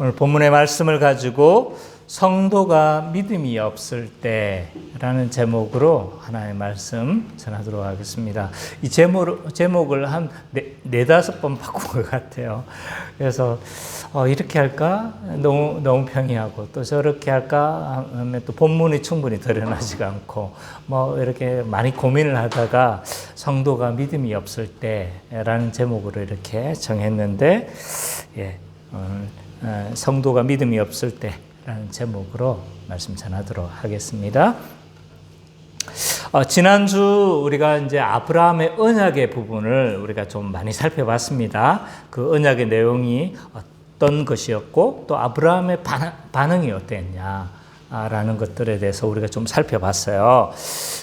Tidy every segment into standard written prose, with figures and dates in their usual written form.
오늘 본문의 말씀을 가지고 성도가 믿음이 없을 때라는 제목으로 하나님의 말씀 전하도록 하겠습니다. 이 제목을 한 네다섯 번 바꾼 것 같아요. 그래서 이렇게 할까? 너무 평이하고, 또 저렇게 할까? 하면 또 본문이 충분히 드러나지가 않고, 이렇게 많이 고민을 하다가 성도가 믿음이 없을 때라는 제목으로 이렇게 정했는데, 성도가 믿음이 없을 때라는 제목으로 말씀 전하도록 하겠습니다. 지난주 우리가 이제 아브라함의 언약의 부분을 우리가 좀 많이 살펴봤습니다. 그 언약의 내용이 어떤 것이었고, 또 아브라함의 반응이 어땠냐라는 것들에 대해서 우리가 좀 살펴봤어요.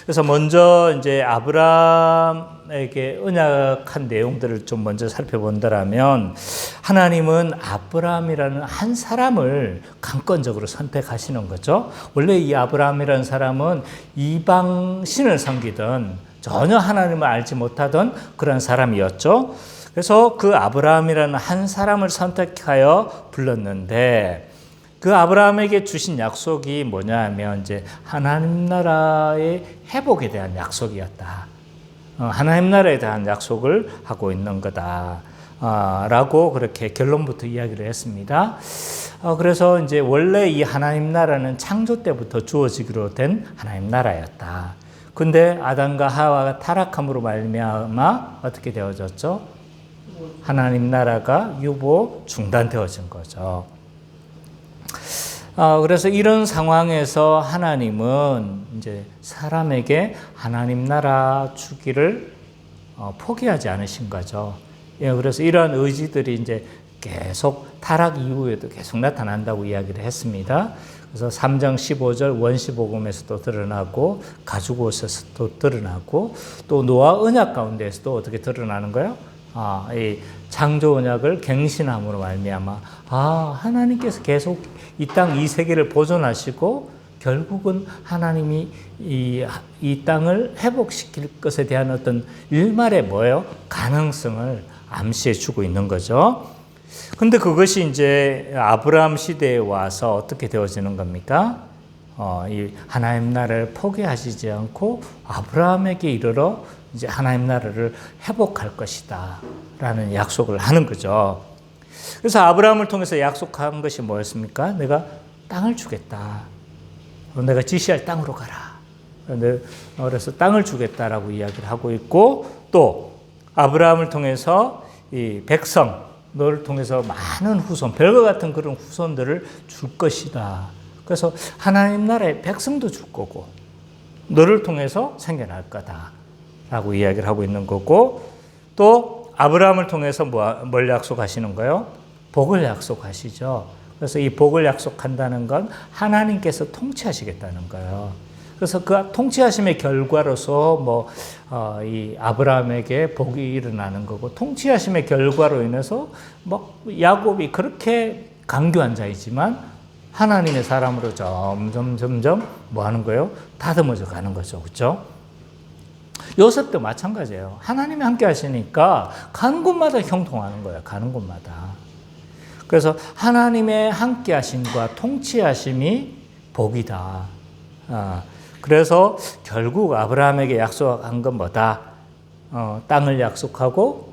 그래서 먼저 이제 아브라함에게 언약한 내용들을 좀 먼저 살펴본다면, 하나님은 아브라함이라는 한 사람을 강권적으로 선택하시는 거죠. 원래 이 아브라함이라는 사람은 이방 신을 섬기던, 전혀 하나님을 알지 못하던 그런 사람이었죠. 그래서 그 아브라함이라는 한 사람을 선택하여 불렀는데, 그 아브라함에게 주신 약속이 뭐냐 하면 이제 하나님 나라의 회복에 대한 약속이었다. 하나님 나라에 대한 약속을 하고 있는 거다. 라고 그렇게 결론부터 이야기를 했습니다. 그래서 이제 원래 이 하나님 나라는 창조 때부터 주어지기로 된 하나님 나라였다. 근데 아담과 하와가 타락함으로 말미암아 어떻게 되어졌죠? 하나님 나라가 유보 중단되어진 거죠. 그래서 이런 상황에서 하나님은 이제 사람에게 하나님 나라 주기를 포기하지 않으신 거죠. 그래서 이러한 의지들이 이제 계속 타락 이후에도 계속 나타난다고 이야기를 했습니다. 그래서 3장 15절 원시복음에서도 드러나고, 가죽옷에서도 드러나고, 또 노아 언약 가운데에서도 어떻게 드러나는 거예요? 이 창조 언약을 갱신함으로 말미암아 하나님께서 계속 이 땅, 이 세계를 보존하시고 결국은 하나님이 이 땅을 회복시킬 것에 대한 어떤 일말의 뭐예요? 가능성을 암시해 주고 있는 거죠. 근데 그것이 이제 아브라함 시대에 와서 어떻게 되어지는 겁니까? 이 하나님 나라를 포기하시지 않고 아브라함에게 이르러 이제 하나님 나라를 회복할 것이다 라는 약속을 하는 거죠. 그래서 아브라함을 통해서 약속한 것이 뭐였습니까? 내가 땅을 주겠다. 내가 지시할 땅으로 가라. 그래서 땅을 주겠다라고 이야기를 하고 있고, 또 아브라함을 통해서 이 백성, 너를 통해서 많은 후손, 별과 같은 그런 후손들을 줄 것이다. 그래서 하나님 나라의 백성도 줄 거고, 너를 통해서 생겨날 거다라고 이야기를 하고 있는 거고, 또 아브라함을 통해서 뭘 약속하시는 거예요? 복을 약속하시죠. 그래서 이 복을 약속한다는 건 하나님께서 통치하시겠다는 거예요. 그래서 그 통치하심의 결과로서 이 아브라함에게 복이 일어나는 거고, 통치하심의 결과로 인해서 야곱이 그렇게 강교한 자이지만 하나님의 사람으로 점점 뭐 하는 거예요? 다듬어져 가는 거죠. 그렇죠? 요셉도 마찬가지예요. 하나님이 함께 하시니까 가는 곳마다 형통하는 거예요. 가는 곳마다. 그래서 하나님의 함께 하심과 통치하심이 복이다. 그래서 결국 아브라함에게 약속한 건 뭐다? 땅을 약속하고,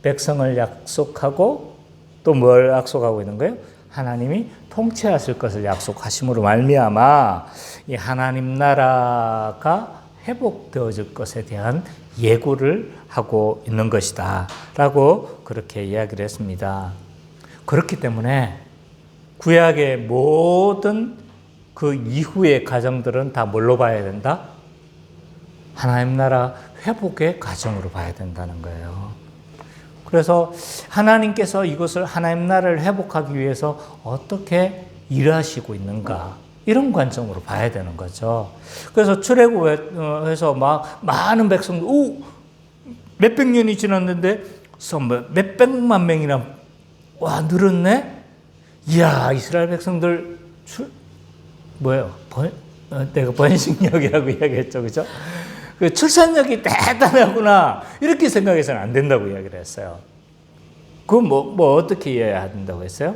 백성을 약속하고, 또 뭘 약속하고 있는 거예요? 하나님이 통치하실 것을 약속하심으로 말미암아 이 하나님 나라가 회복되어질 것에 대한 예고를 하고 있는 것이다 라고 그렇게 이야기를 했습니다. 그렇기 때문에 구약의 모든 그 이후의 과정들은 다 뭘로 봐야 된다? 하나님 나라 회복의 과정으로 봐야 된다는 거예요. 그래서 하나님께서 이것을 하나님 나라를 회복하기 위해서 어떻게 일하시고 있는가, 이런 관점으로 봐야 되는 거죠. 그래서 출애굽에서 많은 백성들, 몇백 년이 지났는데 몇백만 명이나 늘었네? 이야, 이스라엘 백성들 내가 번식력이라고 이야기했죠. 그죠? 그 출산력이 대단하구나. 이렇게 생각해서는 안 된다고 이야기를 했어요. 그건 어떻게 이해해야 된다고 했어요?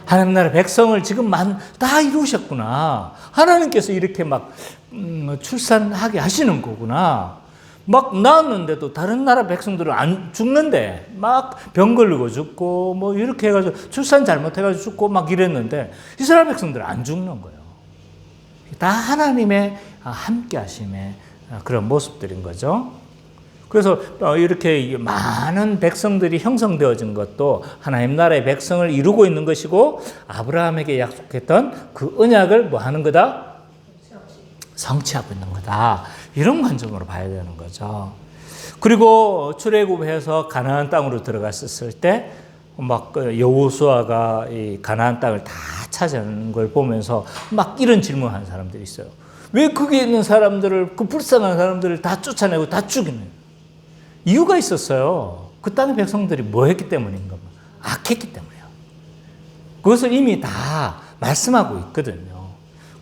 하나님 나라 백성을 지금 다 이루셨구나. 하나님께서 이렇게 막 출산하게 하시는 거구나. 막 낳았는데도 다른 나라 백성들은 안 죽는데 막 병 걸리고 죽고 뭐 이렇게 해가지고 출산 잘못해가지고 죽고 막 이랬는데 이스라엘 백성들은 안 죽는 거예요. 다 하나님의 함께 하심의 그런 모습들인 거죠. 그래서 이렇게 많은 백성들이 형성되어진 것도 하나님 나라의 백성을 이루고 있는 것이고 아브라함에게 약속했던 그 언약을 뭐 하는 거다? 성취하고 있는 거다. 이런 관점으로 봐야 되는 거죠. 그리고 출애굽해서 가나안 땅으로 들어갔었을 때 막 여호수아가 이 가나안 땅을 다 차지하는 걸 보면서 막 이런 질문하는 사람들이 있어요. 왜 거기에 있는 사람들을 그 불쌍한 사람들을 다 쫓아내고 다 죽이는 이유가 있었어요. 그 땅의 백성들이 뭐 했기 때문인가? 악했기 때문이에요. 그것을 이미 다 말씀하고 있거든요.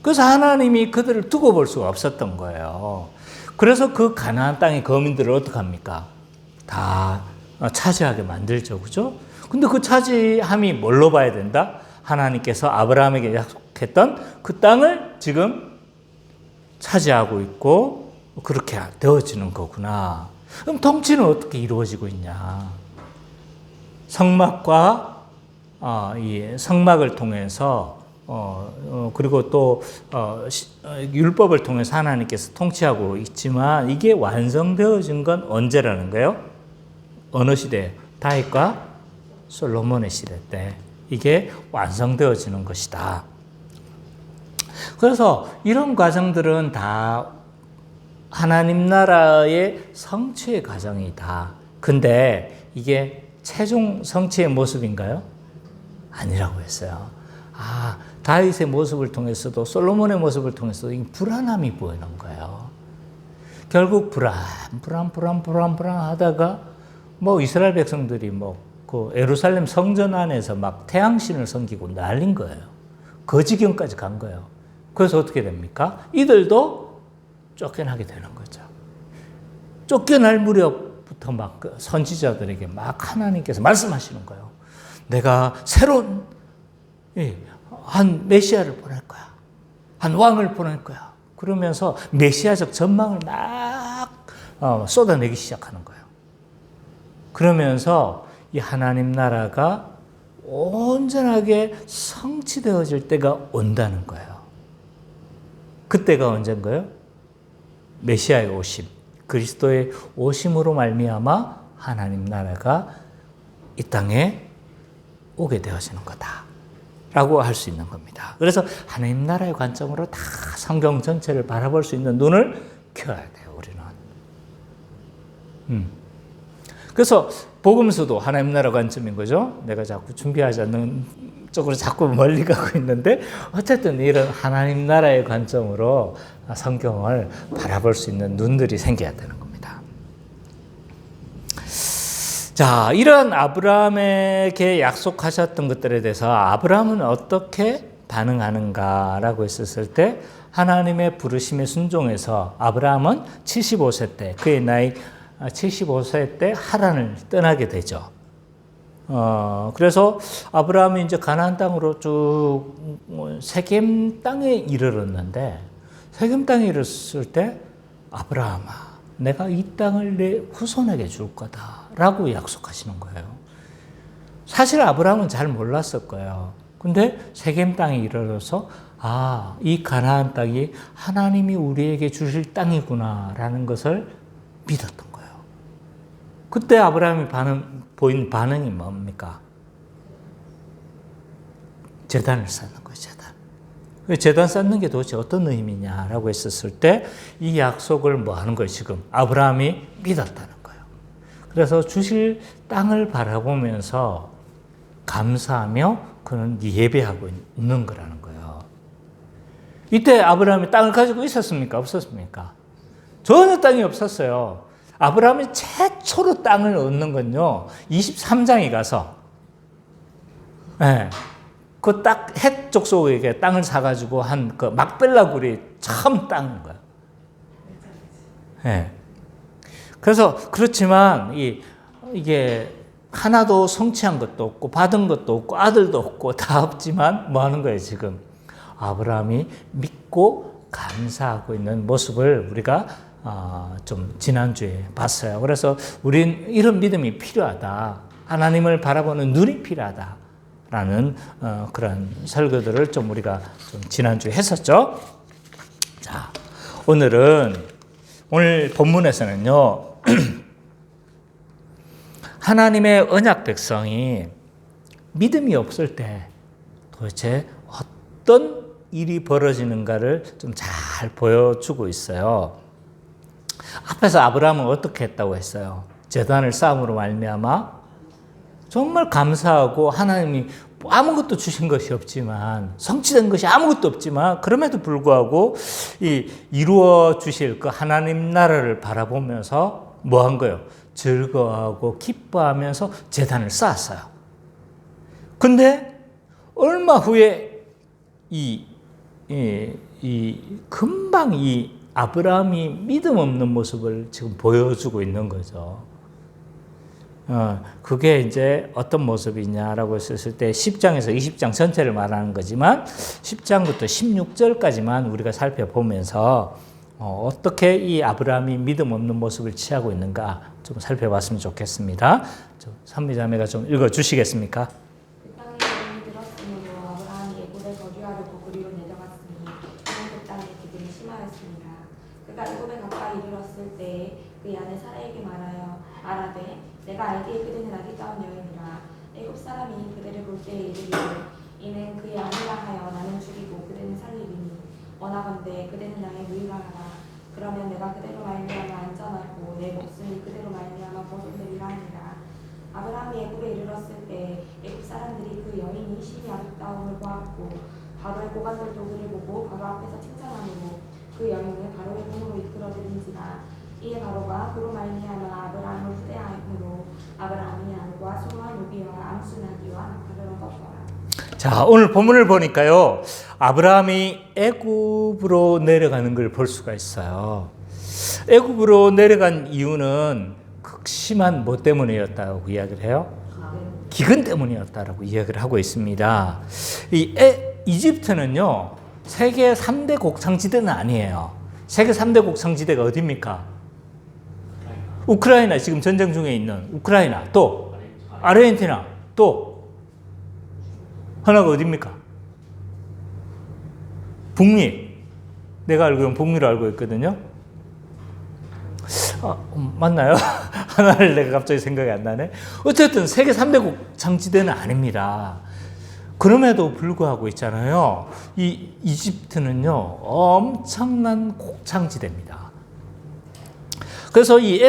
그래서 하나님이 그들을 두고 볼 수가 없었던 거예요. 그래서 그 가나안 땅의 거민들을 어떻게 합니까? 다 차지하게 만들죠. 그죠? 근데 그 차지함이 뭘로 봐야 된다? 하나님께서 아브라함에게 약속했던 그 땅을 지금 차지하고 있고 그렇게 되어지는 거구나. 그럼 통치는 어떻게 이루어지고 있냐? 성막과 이 성막을 통해서 그리고 또 율법을 통해서 하나님께서 통치하고 있지만 이게 완성되어진 건 언제라는 거예요? 어느 시대? 다윗과 솔로몬의 시대 때 이게 완성되어지는 것이다. 그래서 이런 과정들은 다 하나님 나라의 성취의 과정이다. 근데 이게 최종 성취의 모습인가요? 아니라고 했어요. 다윗의 모습을 통해서도 솔로몬의 모습을 통해서도 불안함이 보이는 거예요. 결국 불안하다가 뭐 이스라엘 백성들이 그 예루살렘 성전 안에서 막 태양신을 섬기고 난린 거예요. 그 지경까지 간 거예요. 그래서 어떻게 됩니까? 이들도 쫓겨나게 되는 거죠. 쫓겨날 무렵부터 막 선지자들에게 막 하나님께서 말씀하시는 거예요. 내가 새로운 한 메시아를 보낼 거야. 한 왕을 보낼 거야. 그러면서 메시아적 전망을 막 쏟아내기 시작하는 거예요. 그러면서 이 하나님 나라가 온전하게 성취되어질 때가 온다는 거예요. 그때가 언젠가요? 메시아의 오심, 그리스도의 오심으로 말미암아 하나님 나라가 이 땅에 오게 되어지는 거다. 라고 할 수 있는 겁니다. 그래서 하나님 나라의 관점으로 다 성경 전체를 바라볼 수 있는 눈을 켜야 돼요, 우리는. 그래서 복음서도 하나님 나라 관점인 거죠. 내가 자꾸 준비하지 않는 쪽으로 자꾸 멀리 가고 있는데 어쨌든 이런 하나님 나라의 관점으로 성경을 바라볼 수 있는 눈들이 생겨야 되는 겁니다. 자, 이런 아브라함에게 약속하셨던 것들에 대해서 아브라함은 어떻게 반응하는가라고 했었을 때 하나님의 부르심에 순종해서 아브라함은 75세 때 그의 나이 75세 때 하란을 떠나게 되죠. 그래서 아브라함이 이제 가나안 땅으로 쭉 세겜 땅에 이르렀는데 세겜 땅에 이르렀을 때 아브라함아, 내가 이 땅을 내 후손에게 줄 거다라고 약속하시는 거예요. 사실 아브라함은 잘 몰랐을 거예요. 근데 세겜 땅에 이르러서 이 가나안 땅이 하나님이 우리에게 주실 땅이구나라는 것을 믿었던 거예요. 그때 아브라함이 보인 반응이 뭡니까? 제단을 쌓는 거예요, 제단. 제단 쌓는 게 도대체 어떤 의미냐라고 했었을 때 이 약속을 뭐 하는 거예요, 지금? 아브라함이 믿었다는 거예요. 그래서 주실 땅을 바라보면서 감사하며 그는 예배하고 있는 거라는 거예요. 이때 아브라함이 땅을 가지고 있었습니까? 없었습니까? 전혀 땅이 없었어요. 아브라함이 최초로 땅을 얻는 건요, 23장에 가서, 그 딱 헷 족속에게 땅을 사가지고 한 그 막벨라 굴이 처음 땅인 거야. 그래서 그렇지만 이게 하나도 성취한 것도 없고 받은 것도 없고 아들도 없고 다 없지만 뭐 하는 거예요 지금? 아브라함이 믿고 감사하고 있는 모습을 우리가 좀 지난주에 봤어요. 그래서 우린 이런 믿음이 필요하다. 하나님을 바라보는 눈이 필요하다라는 그런 설교들을 좀 우리가 좀 지난주에 했었죠. 자, 오늘 본문에서는요. 하나님의 언약 백성이 믿음이 없을 때 도대체 어떤 일이 벌어지는가를 좀 잘 보여주고 있어요. 앞에서 아브라함은 어떻게 했다고 했어요? 제단을 쌓음으로 말미암아 정말 감사하고 하나님이 아무것도 주신 것이 없지만 성취된 것이 아무것도 없지만 그럼에도 불구하고 이루어 주실 그 하나님 나라를 바라보면서 뭐 한 거예요? 즐거워하고 기뻐하면서 제단을 쌓았어요. 근데 얼마 후에 금방 이 아브라함이 믿음 없는 모습을 지금 보여주고 있는 거죠. 그게 이제 어떤 모습이냐라고 했을 때 10장에서 20장 전체를 말하는 거지만 10장부터 16절까지만 우리가 살펴보면서 어떻게 이 아브라함이 믿음 없는 모습을 취하고 있는가 좀 살펴봤으면 좋겠습니다. 선미자매가 좀 읽어주시겠습니까? 그 땅에 기근이 들었으므로 아브라함이 애굽에 거주하려고 그리로 내려갔으니 그 땅에 기근이 심하였습니다. 그가 애굽에 가까이 이르렀을 때 그 아내 사라에게 말하되 내가 알기에 그대는 아리따운 여인이라 애굽 사람이 그대를 볼 때에 이르기를 이는 그의 아내라 하여 나는 죽이고 그대는 살리리니 원하건대 그대는 나의 누이라 하라. 그러면 내가 그대로 말미암아 안전하고 내 목숨이 그대로 말미암아 보존되리라 하니라. 아브라함이 애굽에 이르렀을 때 애굽 사람들이 그 여인이 심히 아름다움을 보았고 바로의 고관들도 그를 보고 바로 앞에서 칭찬하므로 그 여인을 바로의 궁으로 이끌어들인지라. 이에 바로가 그로 말미암아 아브라함을 후대하므로 아브라함이 안과 소와 노비와 암수나기와 낙타를 얻었더라. 자, 오늘 본문을 보니까요. 아브라함이 애굽으로 내려가는 걸 볼 수가 있어요. 애굽으로 내려간 이유는 극심한 뭐 때문이었다고 이야기를 해요? 기근 때문이었다라고 이야기를 하고 있습니다. 이집트는요. 세계 3대 곡창지대는 아니에요. 세계 3대 곡창지대가 어디입니까? 우크라이나, 지금 전쟁 중에 있는 우크라이나, 또 아르헨티나, 또 하나가 어디입니까? 북미. 내가 알기로는 북미로 알고 있거든요. 맞나요? 하나를 내가 갑자기 생각이 안 나네. 어쨌든 세계 3대 곡창지대는 아닙니다. 그럼에도 불구하고 있잖아요. 이 이집트는요, 엄청난 곡창지대입니다. 그래서 이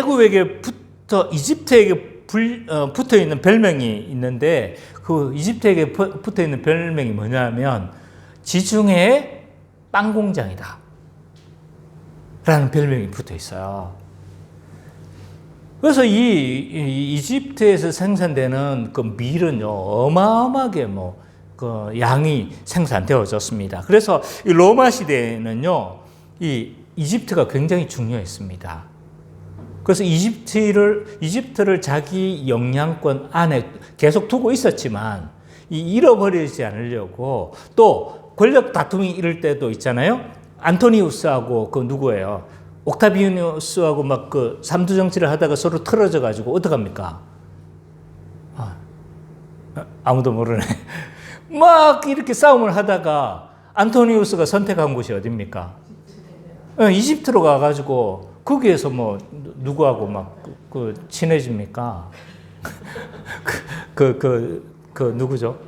이집트에게 붙어 있는 별명이 있는데, 그 이집트에게 붙어 있는 별명이 뭐냐면, 지중해의 빵 공장이다. 라는 별명이 붙어 있어요. 그래서 이 이집트에서 생산되는 그 밀은요, 어마어마하게 그 양이 생산되어졌습니다. 그래서 이 로마 시대에는요, 이 이집트가 굉장히 중요했습니다. 그래서 이집트를 자기 영향권 안에 계속 두고 있었지만, 잃어버리지 않으려고 또 권력 다툼이 이럴 때도 있잖아요. 안토니우스하고 그 누구예요? 옥타비아누스하고 막 그 삼두정치를 하다가 서로 틀어져 가지고 어떡합니까? 아무도 모르네. 막 이렇게 싸움을 하다가 안토니우스가 선택한 곳이 어디입니까? 이집트로 가가지고 거기에서 뭐 누구하고 막 그 친해집니까? 누구죠?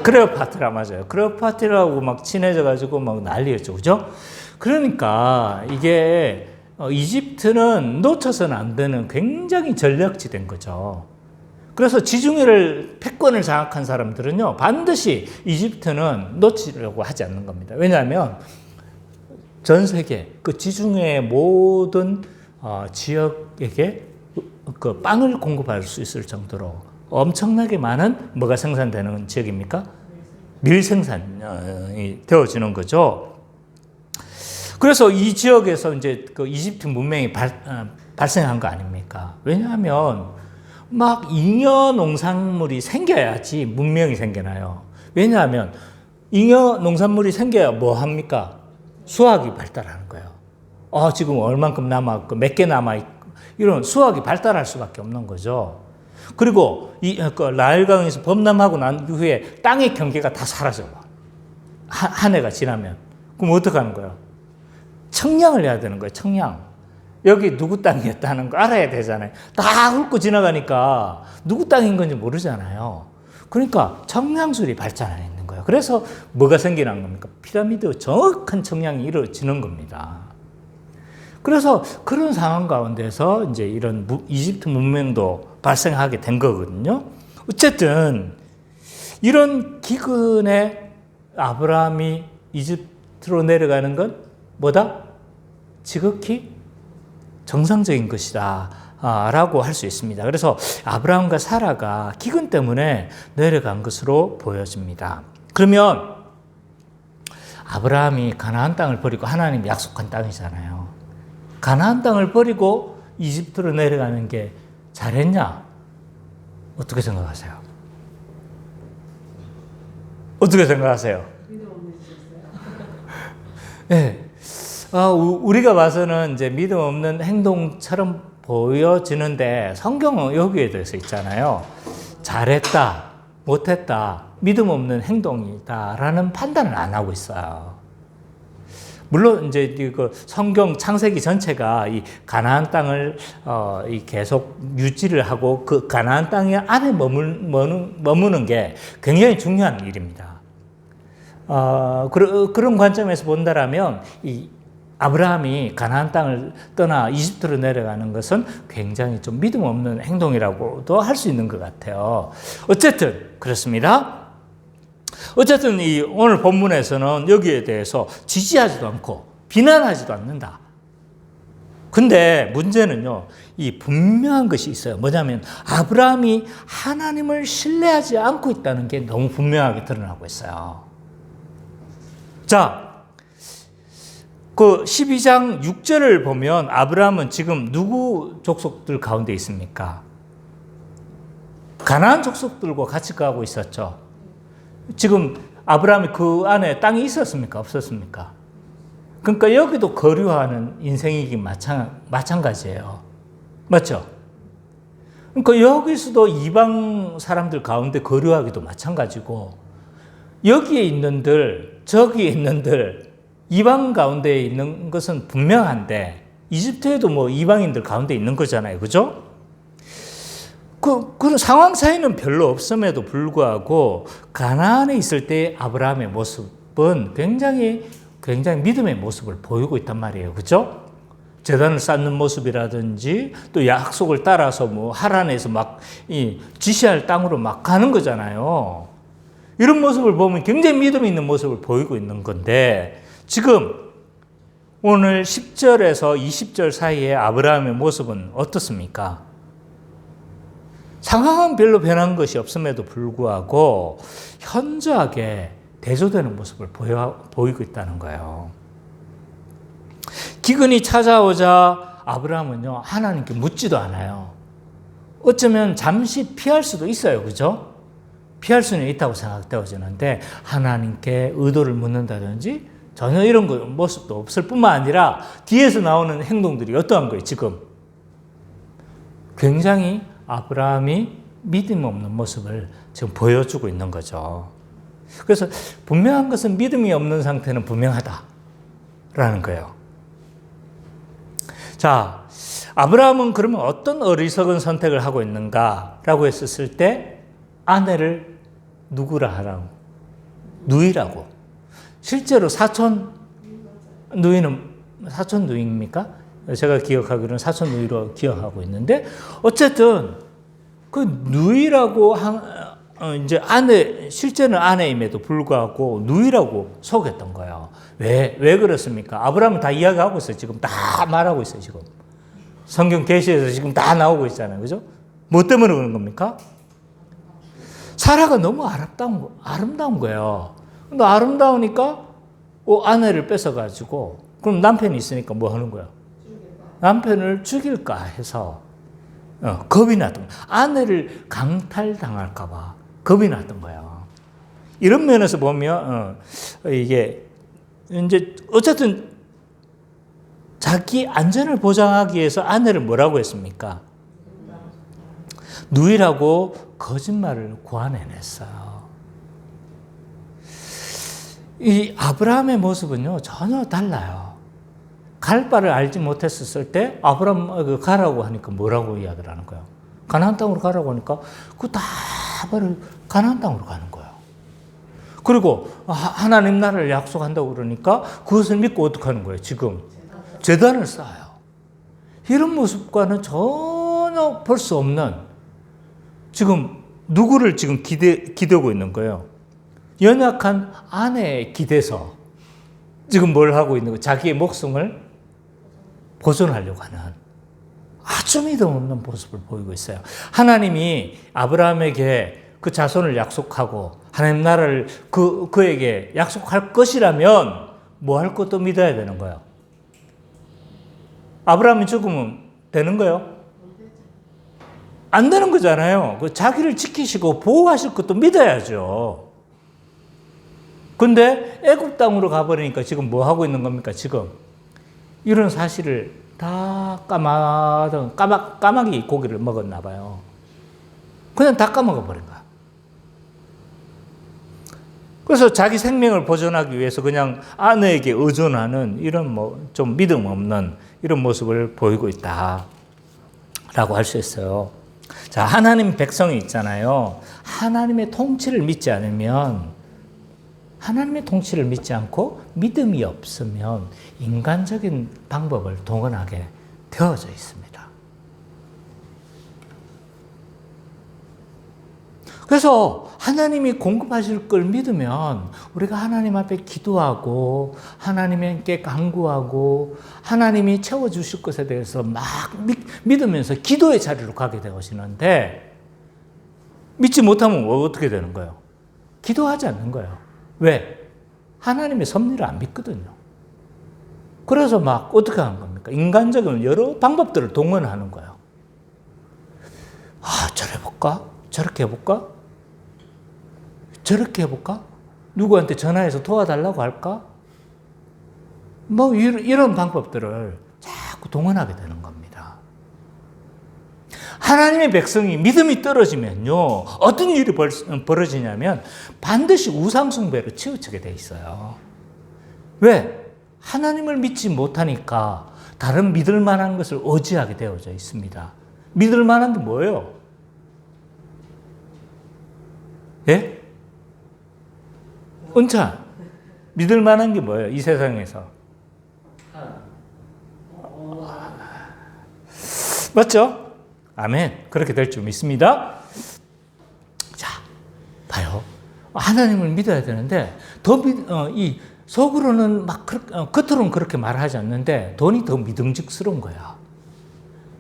클레오파트라 맞아요. 클레오파트라고 막 친해져가지고 막 난리였죠, 그죠? 그러니까 이게 이집트는 놓쳐서는 안 되는 굉장히 전략지대인 거죠. 그래서 지중해를 패권을 장악한 사람들은요, 반드시 이집트는 놓치려고 하지 않는 겁니다. 왜냐하면 전 세계 그 지중해의 모든 지역에게 그 빵을 공급할 수 있을 정도로 엄청나게 많은 뭐가 생산되는 지역입니까? 밀 생산이 되어지는 거죠. 그래서 이 지역에서 이제 그 이집트 문명이 발생한 거 아닙니까? 왜냐하면 막 잉여 농산물이 생겨야지 문명이 생겨나요. 왜냐하면 잉여 농산물이 생겨야 뭐 합니까? 수학이 발달하는 거예요. 지금 얼만큼 남았고 몇 개 남아있고 이런 수학이 발달할 수밖에 없는 거죠. 그리고 나일강에서 범람하고 난 후에 땅의 경계가 다 사라져. 한 해가 지나면. 그럼 어떻게 하는 거예요? 청량을 해야 되는 거예요. 청량. 여기 누구 땅이었다는 거 알아야 되잖아요. 다 훑고 지나가니까 누구 땅인 건지 모르잖아요. 그러니까 청량술이 발전해 있는 거예요. 그래서 뭐가 생겨난 겁니까? 피라미드 정확한 청량이 이루어지는 겁니다. 그래서 그런 상황 가운데서 이제 이런 이집트 문명도 발생하게 된 거거든요. 어쨌든 이런 기근에 아브라함이 이집트로 내려가는 건 뭐다? 지극히 정상적인 것이다 라고 할 수 있습니다. 그래서 아브라함과 사라가 기근 때문에 내려간 것으로 보여집니다. 그러면 아브라함이 가나안 땅을 버리고 하나님이 약속한 땅이잖아요. 가나안 땅을 버리고 이집트로 내려가는 게 잘했냐? 어떻게 생각하세요? 어떻게 생각하세요? 네. 우리가 봐서는 이제 믿음 없는 행동처럼 보여지는데 성경은 여기에 대해서 있잖아요. 잘했다, 못했다, 믿음 없는 행동이다라는 판단을 안 하고 있어요. 물론 이제 그 성경 창세기 전체가 이 가나안 땅을 계속 유지를 하고 그 가나안 땅 안에 머무는 게 굉장히 중요한 일입니다. 그런 관점에서 본다라면 이 아브라함이 가나안 땅을 떠나 이집트로 내려가는 것은 굉장히 좀 믿음 없는 행동이라고도 할 수 있는 것 같아요. 어쨌든 그렇습니다. 어쨌든 이 오늘 본문에서는 여기에 대해서 지지하지도 않고 비난하지도 않는다. 근데 문제는요, 이 분명한 것이 있어요. 뭐냐면 아브라함이 하나님을 신뢰하지 않고 있다는 게 너무 분명하게 드러나고 있어요. 자, 그 12장 6절을 보면 아브라함은 지금 누구 족속들 가운데 있습니까? 가나안 족속들과 같이 가고 있었죠. 지금 아브라함이 그 안에 땅이 있었습니까? 없었습니까? 그러니까 여기도 거류하는 인생이긴 마찬가지예요. 맞죠? 그러니까 여기서도 이방 사람들 가운데 거류하기도 마찬가지고 여기에 있는들, 저기에 있는들 이방 가운데 있는 것은 분명한데 이집트에도 뭐 이방인들 가운데 있는 거잖아요. 그죠? 그런 상황 차이는 별로 없음에도 불구하고 가나안에 있을 때 아브라함의 모습은 굉장히 믿음의 모습을 보이고 있단 말이에요. 그죠? 제단을 쌓는 모습이라든지 또 약속을 따라서 뭐 하란에서 막 지시할 땅으로 막 가는 거잖아요. 이런 모습을 보면 굉장히 믿음 있는 모습을 보이고 있는 건데 지금 오늘 10절에서 20절 사이에 아브라함의 모습은 어떻습니까? 상황은 별로 변한 것이 없음에도 불구하고 현저하게 대조되는 모습을 보이고 있다는 거예요. 기근이 찾아오자 아브라함은요, 하나님께 묻지도 않아요. 어쩌면 잠시 피할 수도 있어요. 그죠? 피할 수는 있다고 생각되어지는데 하나님께 의도를 묻는다든지 전혀 이런 모습도 없을 뿐만 아니라 뒤에서 나오는 행동들이 어떠한 거예요, 지금? 굉장히 아브라함이 믿음 없는 모습을 지금 보여주고 있는 거죠. 그래서 분명한 것은 믿음이 없는 상태는 분명하다라는 거예요. 자, 아브라함은 그러면 어떤 어리석은 선택을 하고 있는가라고 했었을 때 아내를 누구라 하라고? 누이라고. 실제로 사촌 누이입니까? 제가 기억하기로는 사촌 누이로 기억하고 있는데 어쨌든 그 누이라고 이제 실제는 아내임에도 불구하고 누이라고 속였던 거예요. 왜 그렇습니까? 아브라함은 다 이야기하고 있어요. 지금 다 말하고 있어요. 지금 성경 계시에서 지금 다 나오고 있잖아요. 그죠? 뭐 때문에 그런 겁니까? 사라가 너무 아름다운 거예요. 근데 아름다우니까 아내를 뺏어가지고 그럼 남편이 있으니까 뭐 하는 거야? 남편을 죽일까 해서 겁이 났던 거예요. 아내를 강탈당할까봐 겁이 났던 거예요. 이런 면에서 보면 이게 이제 어쨌든 자기 안전을 보장하기 위해서 아내를 뭐라고 했습니까? 누이라고 거짓말을 고안해냈어요. 이 아브라함의 모습은요 전혀 달라요. 갈 바를 알지 못했을 때 아브라함 가라고 하니까 뭐라고 이야기를 하는 거예요? 가나안 땅으로 가라고 하니까 그 다 바로 가나안 땅으로 가는 거예요. 그리고 하나님 나라를 약속한다고 그러니까 그것을 믿고 어떻게 하는 거예요? 지금 제단을 쌓아요. 이런 모습과는 전혀 볼 수 없는 지금 누구를 지금 기대고 있는 거예요? 연약한 아내에 기대서 지금 뭘 하고 있는 거예요? 자기의 목숨을 보존하려고 하는 아주 믿음 없는 모습을 보이고 있어요. 하나님이 아브라함에게 그 자손을 약속하고 하나님 나라를 그에게 약속할 것이라면 뭐 할 것도 믿어야 되는 거예요. 아브라함이 죽으면 되는 거예요? 안 되는 거잖아요. 그 자기를 지키시고 보호하실 것도 믿어야죠. 근데 애굽 땅으로 가버리니까 지금 뭐 하고 있는 겁니까? 지금 이런 사실을 다 까마귀 고기를 먹었나 봐요. 그냥 다 까먹어 버린 거야. 그래서 자기 생명을 보존하기 위해서 그냥 아내에게 의존하는 이런 뭐 좀 믿음 없는 이런 모습을 보이고 있다라고 할 수 있어요. 자, 하나님 백성이 있잖아요. 하나님의 통치를 믿지 않으면, 하나님의 통치를 믿지 않고 믿음이 없으면 인간적인 방법을 동원하게 되어져 있습니다. 그래서 하나님이 공급하실 걸 믿으면 우리가 하나님 앞에 기도하고 하나님께 간구하고 하나님이 채워주실 것에 대해서 막 믿으면서 기도의 자리로 가게 되어지는데, 믿지 못하면 어떻게 되는 거예요? 기도하지 않는 거예요. 왜? 하나님의 섭리를 안 믿거든요. 그래서 막 어떻게 하는 겁니까? 인간적인 여러 방법들을 동원하는 거예요. 저래 볼까? 저렇게 해볼까? 저렇게 해볼까? 누구한테 전화해서 도와달라고 할까? 뭐 이런 방법들을 자꾸 동원하게 되는 겁니다. 하나님의 백성이 믿음이 떨어지면요, 어떤 일이 벌어지냐면 반드시 우상숭배로 치우치게 돼 있어요. 왜? 하나님을 믿지 못하니까 다른 믿을 만한 것을 의지하게 되어져 있습니다. 믿을 만한 게 뭐예요? 예? 은찬, 믿을 만한 게 뭐예요? 이 세상에서. 맞죠? 아멘. 그렇게 될 줄 믿습니다. 자, 봐요. 하나님을 믿어야 되는데, 속으로는 겉으로는 그렇게 말하지 않는데, 돈이 더 믿음직스러운 거야.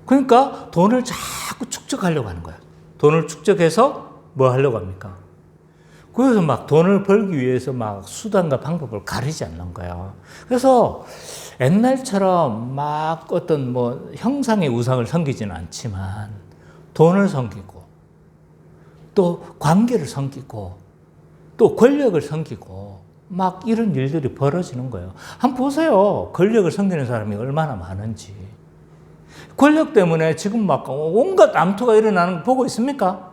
그러니까 돈을 자꾸 축적하려고 하는 거야. 돈을 축적해서 뭐 하려고 합니까? 그래서 막 돈을 벌기 위해서 막 수단과 방법을 가리지 않는 거예요. 그래서 옛날처럼 막 어떤 뭐 형상의 우상을 섬기지는 않지만 돈을 섬기고 또 관계를 섬기고 또 권력을 섬기고 막 이런 일들이 벌어지는 거예요. 한번 보세요. 권력을 섬기는 사람이 얼마나 많은지. 권력 때문에 지금 막 온갖 암투가 일어나는 거 보고 있습니까?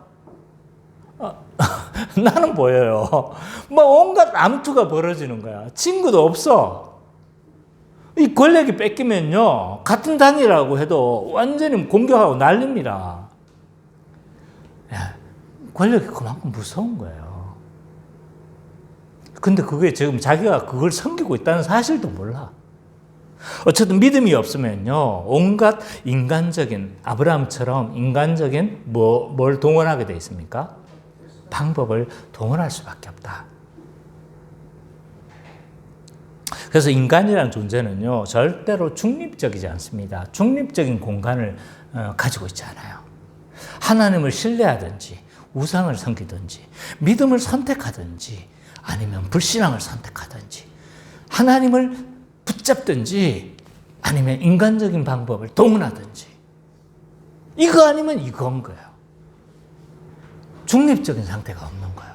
나는 보여요. 막 온갖 암투가 벌어지는 거야. 친구도 없어. 이 권력이 뺏기면요, 같은 당이라고 해도 완전히 공격하고 난립니다. 권력이 그만큼 무서운 거예요. 근데 그게 지금 자기가 그걸 섬기고 있다는 사실도 몰라. 어쨌든 믿음이 없으면요, 온갖 인간적인, 아브라함처럼 인간적인 뭘 동원하게 돼 있습니까? 방법을 동원할 수밖에 없다. 그래서 인간이라는 존재는요, 절대로 중립적이지 않습니다. 중립적인 공간을 가지고 있지 않아요. 하나님을 신뢰하든지 우상을 섬기든지 믿음을 선택하든지 아니면 불신앙을 선택하든지 하나님을 붙잡든지 아니면 인간적인 방법을 동원하든지 이거 아니면 이건 거예요. 중립적인 상태가 없는 거예요.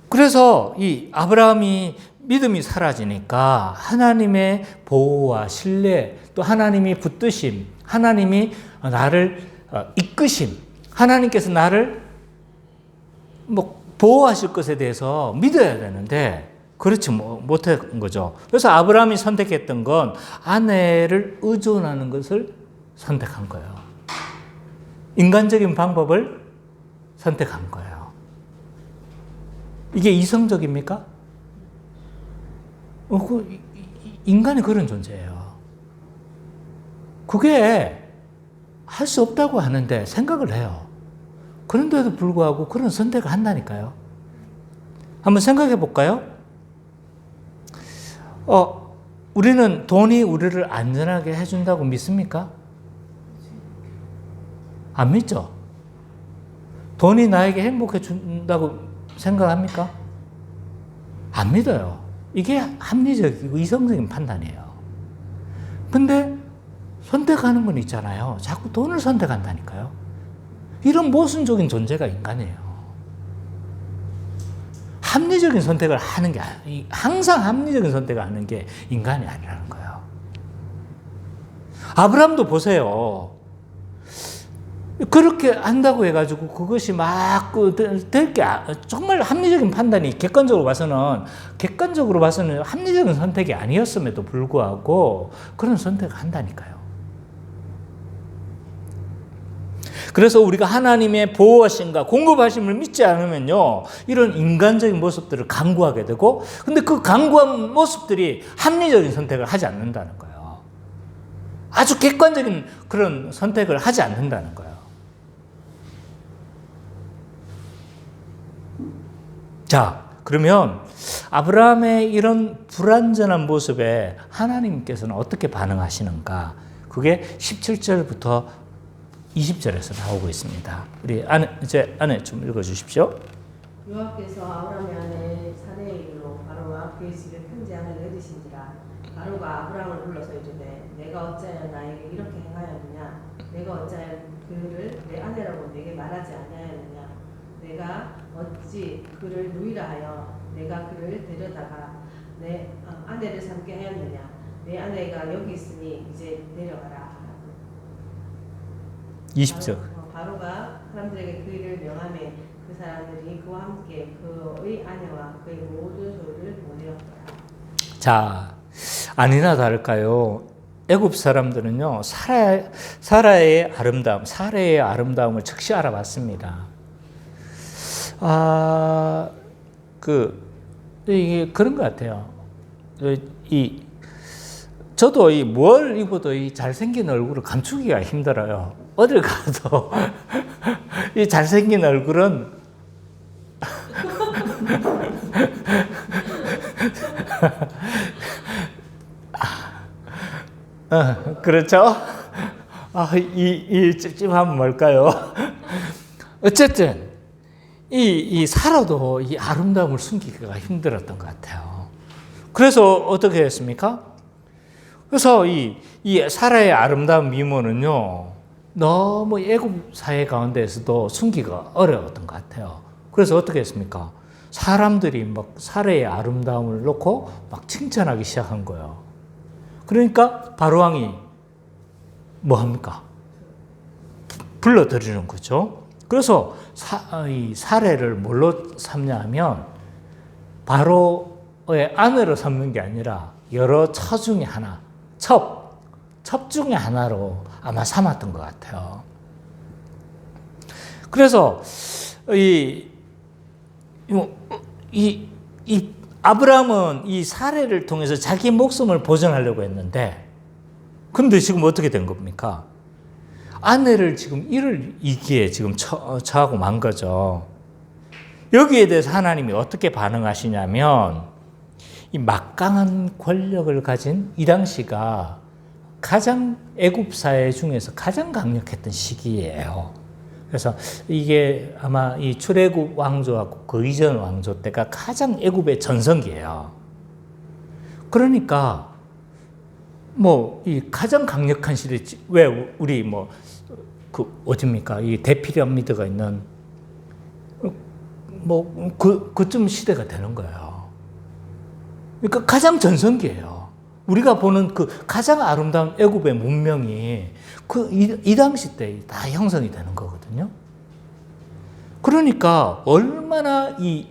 그래서 이 아브라함이 믿음이 사라지니까 하나님의 보호와 신뢰, 또 하나님이 붙드심, 하나님이 나를 이끄심, 하나님께서 나를 보호하실 것에 대해서 믿어야 되는데 그렇지 못한 거죠. 그래서 아브라함이 선택했던 건 아내를 의존하는 것을 선택한 거예요. 인간적인 방법을 선택한 거예요. 이게 이성적입니까? 인간이 그런 존재예요. 그게 할 수 없다고 하는데 생각을 해요. 그런데도 불구하고 그런 선택을 한다니까요. 한번 생각해 볼까요? 우리는 돈이 우리를 안전하게 해준다고 믿습니까? 안 믿죠? 돈이 나에게 행복해 준다고 생각합니까? 안 믿어요. 이게 합리적이고 이성적인 판단이에요. 근데 선택하는 건 있잖아요. 자꾸 돈을 선택한다니까요. 이런 모순적인 존재가 인간이에요. 합리적인 선택을 하는 게, 항상 합리적인 선택을 하는 게 인간이 아니라는 거예요. 아브라함도 보세요. 그렇게 한다고 해가지고 그것이 막 될 게 정말 합리적인 판단이 객관적으로 봐서는 합리적인 선택이 아니었음에도 불구하고 그런 선택을 한다니까요. 그래서 우리가 하나님의 보호하심과 공급하심을 믿지 않으면요, 이런 인간적인 모습들을 강구하게 되고, 근데 그 강구한 모습들이 합리적인 선택을 하지 않는다는 거예요. 아주 객관적인 그런 선택을 하지 않는다는 거예요. 자, 그러면 아브라함의 이런 불완전한 모습에 하나님께서는 어떻게 반응하시는가? 그게 17절부터 20절에서 나오고 있습니다. 우리 안에 좀 읽어주십시오. 여호와께서 아브라함의 아내 사레의 일로 바로와 그의 집에 편지함을 내리신지라. 바로가 아브라함을 불러서 이르되 내가 어찌하여 나에게 이렇게 행하였느냐? 내가 어찌하여 그를 내 아내라고 내게 말하지 아니하였느냐? 내가 어찌 그를 누이라 하여 내가 그를 데려다가 내 아내를 삼게 하였느냐? 내 아내가 여기 있으니 이제 내려가라. 20절. 바로가 사람들에게 그 일을 명하매 그 사람들이 그와 함께 그의 아내와 그의 모든 소유를 보내었더라. 자, 아니나 다를까요? 애굽 사람들은요, 사라의 아름다움을 즉시 알아봤습니다. 이게 그런 것 같아요. 저도 뭘 입어도 이 잘생긴 얼굴을 감추기가 힘들어요. 어딜 가도 이 잘생긴 얼굴은 그렇죠? 이 찝찝함은 뭘까요? 어쨌든 이 살아도 이 아름다움을 숨기기가 힘들었던 것 같아요. 그래서 어떻게 했습니까? 그래서 이 사라의 아름다운 미모는요, 너무 애굽 사회 가운데에서도 숨기기가 어려웠던 것 같아요. 그래서 어떻게 했습니까? 사람들이 막 사라의 아름다움을 놓고 막 칭찬하기 시작한 거예요. 그러니까 바로왕이 뭐 합니까? 불러들이는 거죠. 그래서 이 사례를 뭘로 삼냐 하면 바로의 아내로 삼는 게 아니라 여러 처 중에 하나, 첩 중에 하나로 아마 삼았던 것 같아요. 그래서 아브라함은 이 사례를 통해서 자기 목숨을 보존하려고 했는데, 근데 지금 어떻게 된 겁니까? 아내를 지금 잃을 위기에 지금 처하고 만 거죠. 여기에 대해서 하나님이 어떻게 반응하시냐면, 이 막강한 권력을 가진 이 당시가 가장 애굽 사회 중에서 가장 강력했던 시기예요. 그래서 이게 아마 이 출애굽 왕조하고 그 이전 왕조 때가 가장 애굽의 전성기예요. 그러니까 뭐 이 가장 강력한 시대, 왜 우리 뭐 그 어딥니까? 이 대피라미드가 있는 뭐 그쯤 시대가 되는 거예요. 그러니까 가장 전성기예요. 우리가 보는 그 가장 아름다운 애굽의 문명이 이 당시 때 다 형성이 되는 거거든요. 그러니까 얼마나 이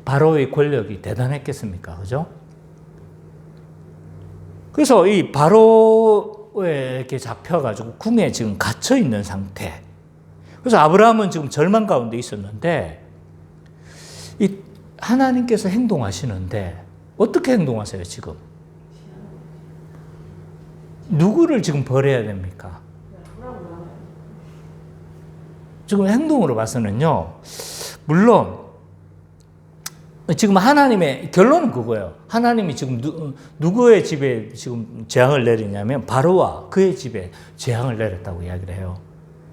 바로의 권력이 대단했겠습니까? 그죠? 그래서 이 바로에게 잡혀가지고 궁에 지금 갇혀 있는 상태. 그래서 아브라함은 지금 절망 가운데 있었는데, 이 하나님께서 행동하시는데, 어떻게 행동하세요, 지금? 누구를 지금 벌해야 됩니까? 지금 행동으로 봐서는요, 물론, 지금 하나님의 결론은 그거예요. 하나님이 지금 누구의 집에 지금 재앙을 내리냐면, 바로와 그의 집에 재앙을 내렸다고 이야기를 해요.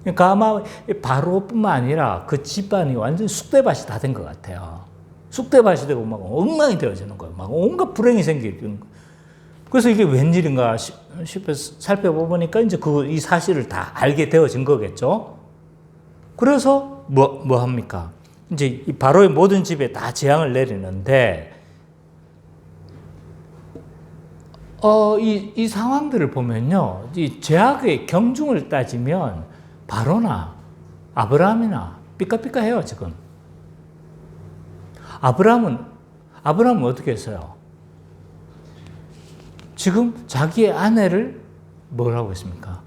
그러니까 아마 바로뿐만 아니라 그 집안이 완전 쑥대밭이 다 된 것 같아요. 쑥대밭이 되고 막 엉망이 되어지는 거예요. 막 온갖 불행이 생기는 거예요. 그래서 이게 웬일인가 싶어서 살펴보니까 이제 이 사실을 다 알게 되어진 거겠죠. 그래서 뭐 합니까? 이제 이 바로의 모든 집에 다 재앙을 내리는데, 이 상황들을 보면요, 이 죄악의 경중을 따지면 바로나 아브라함이나 삐까삐까해요 지금. 아브라함은 어떻게 했어요? 지금 자기의 아내를 뭐라고 했습니까?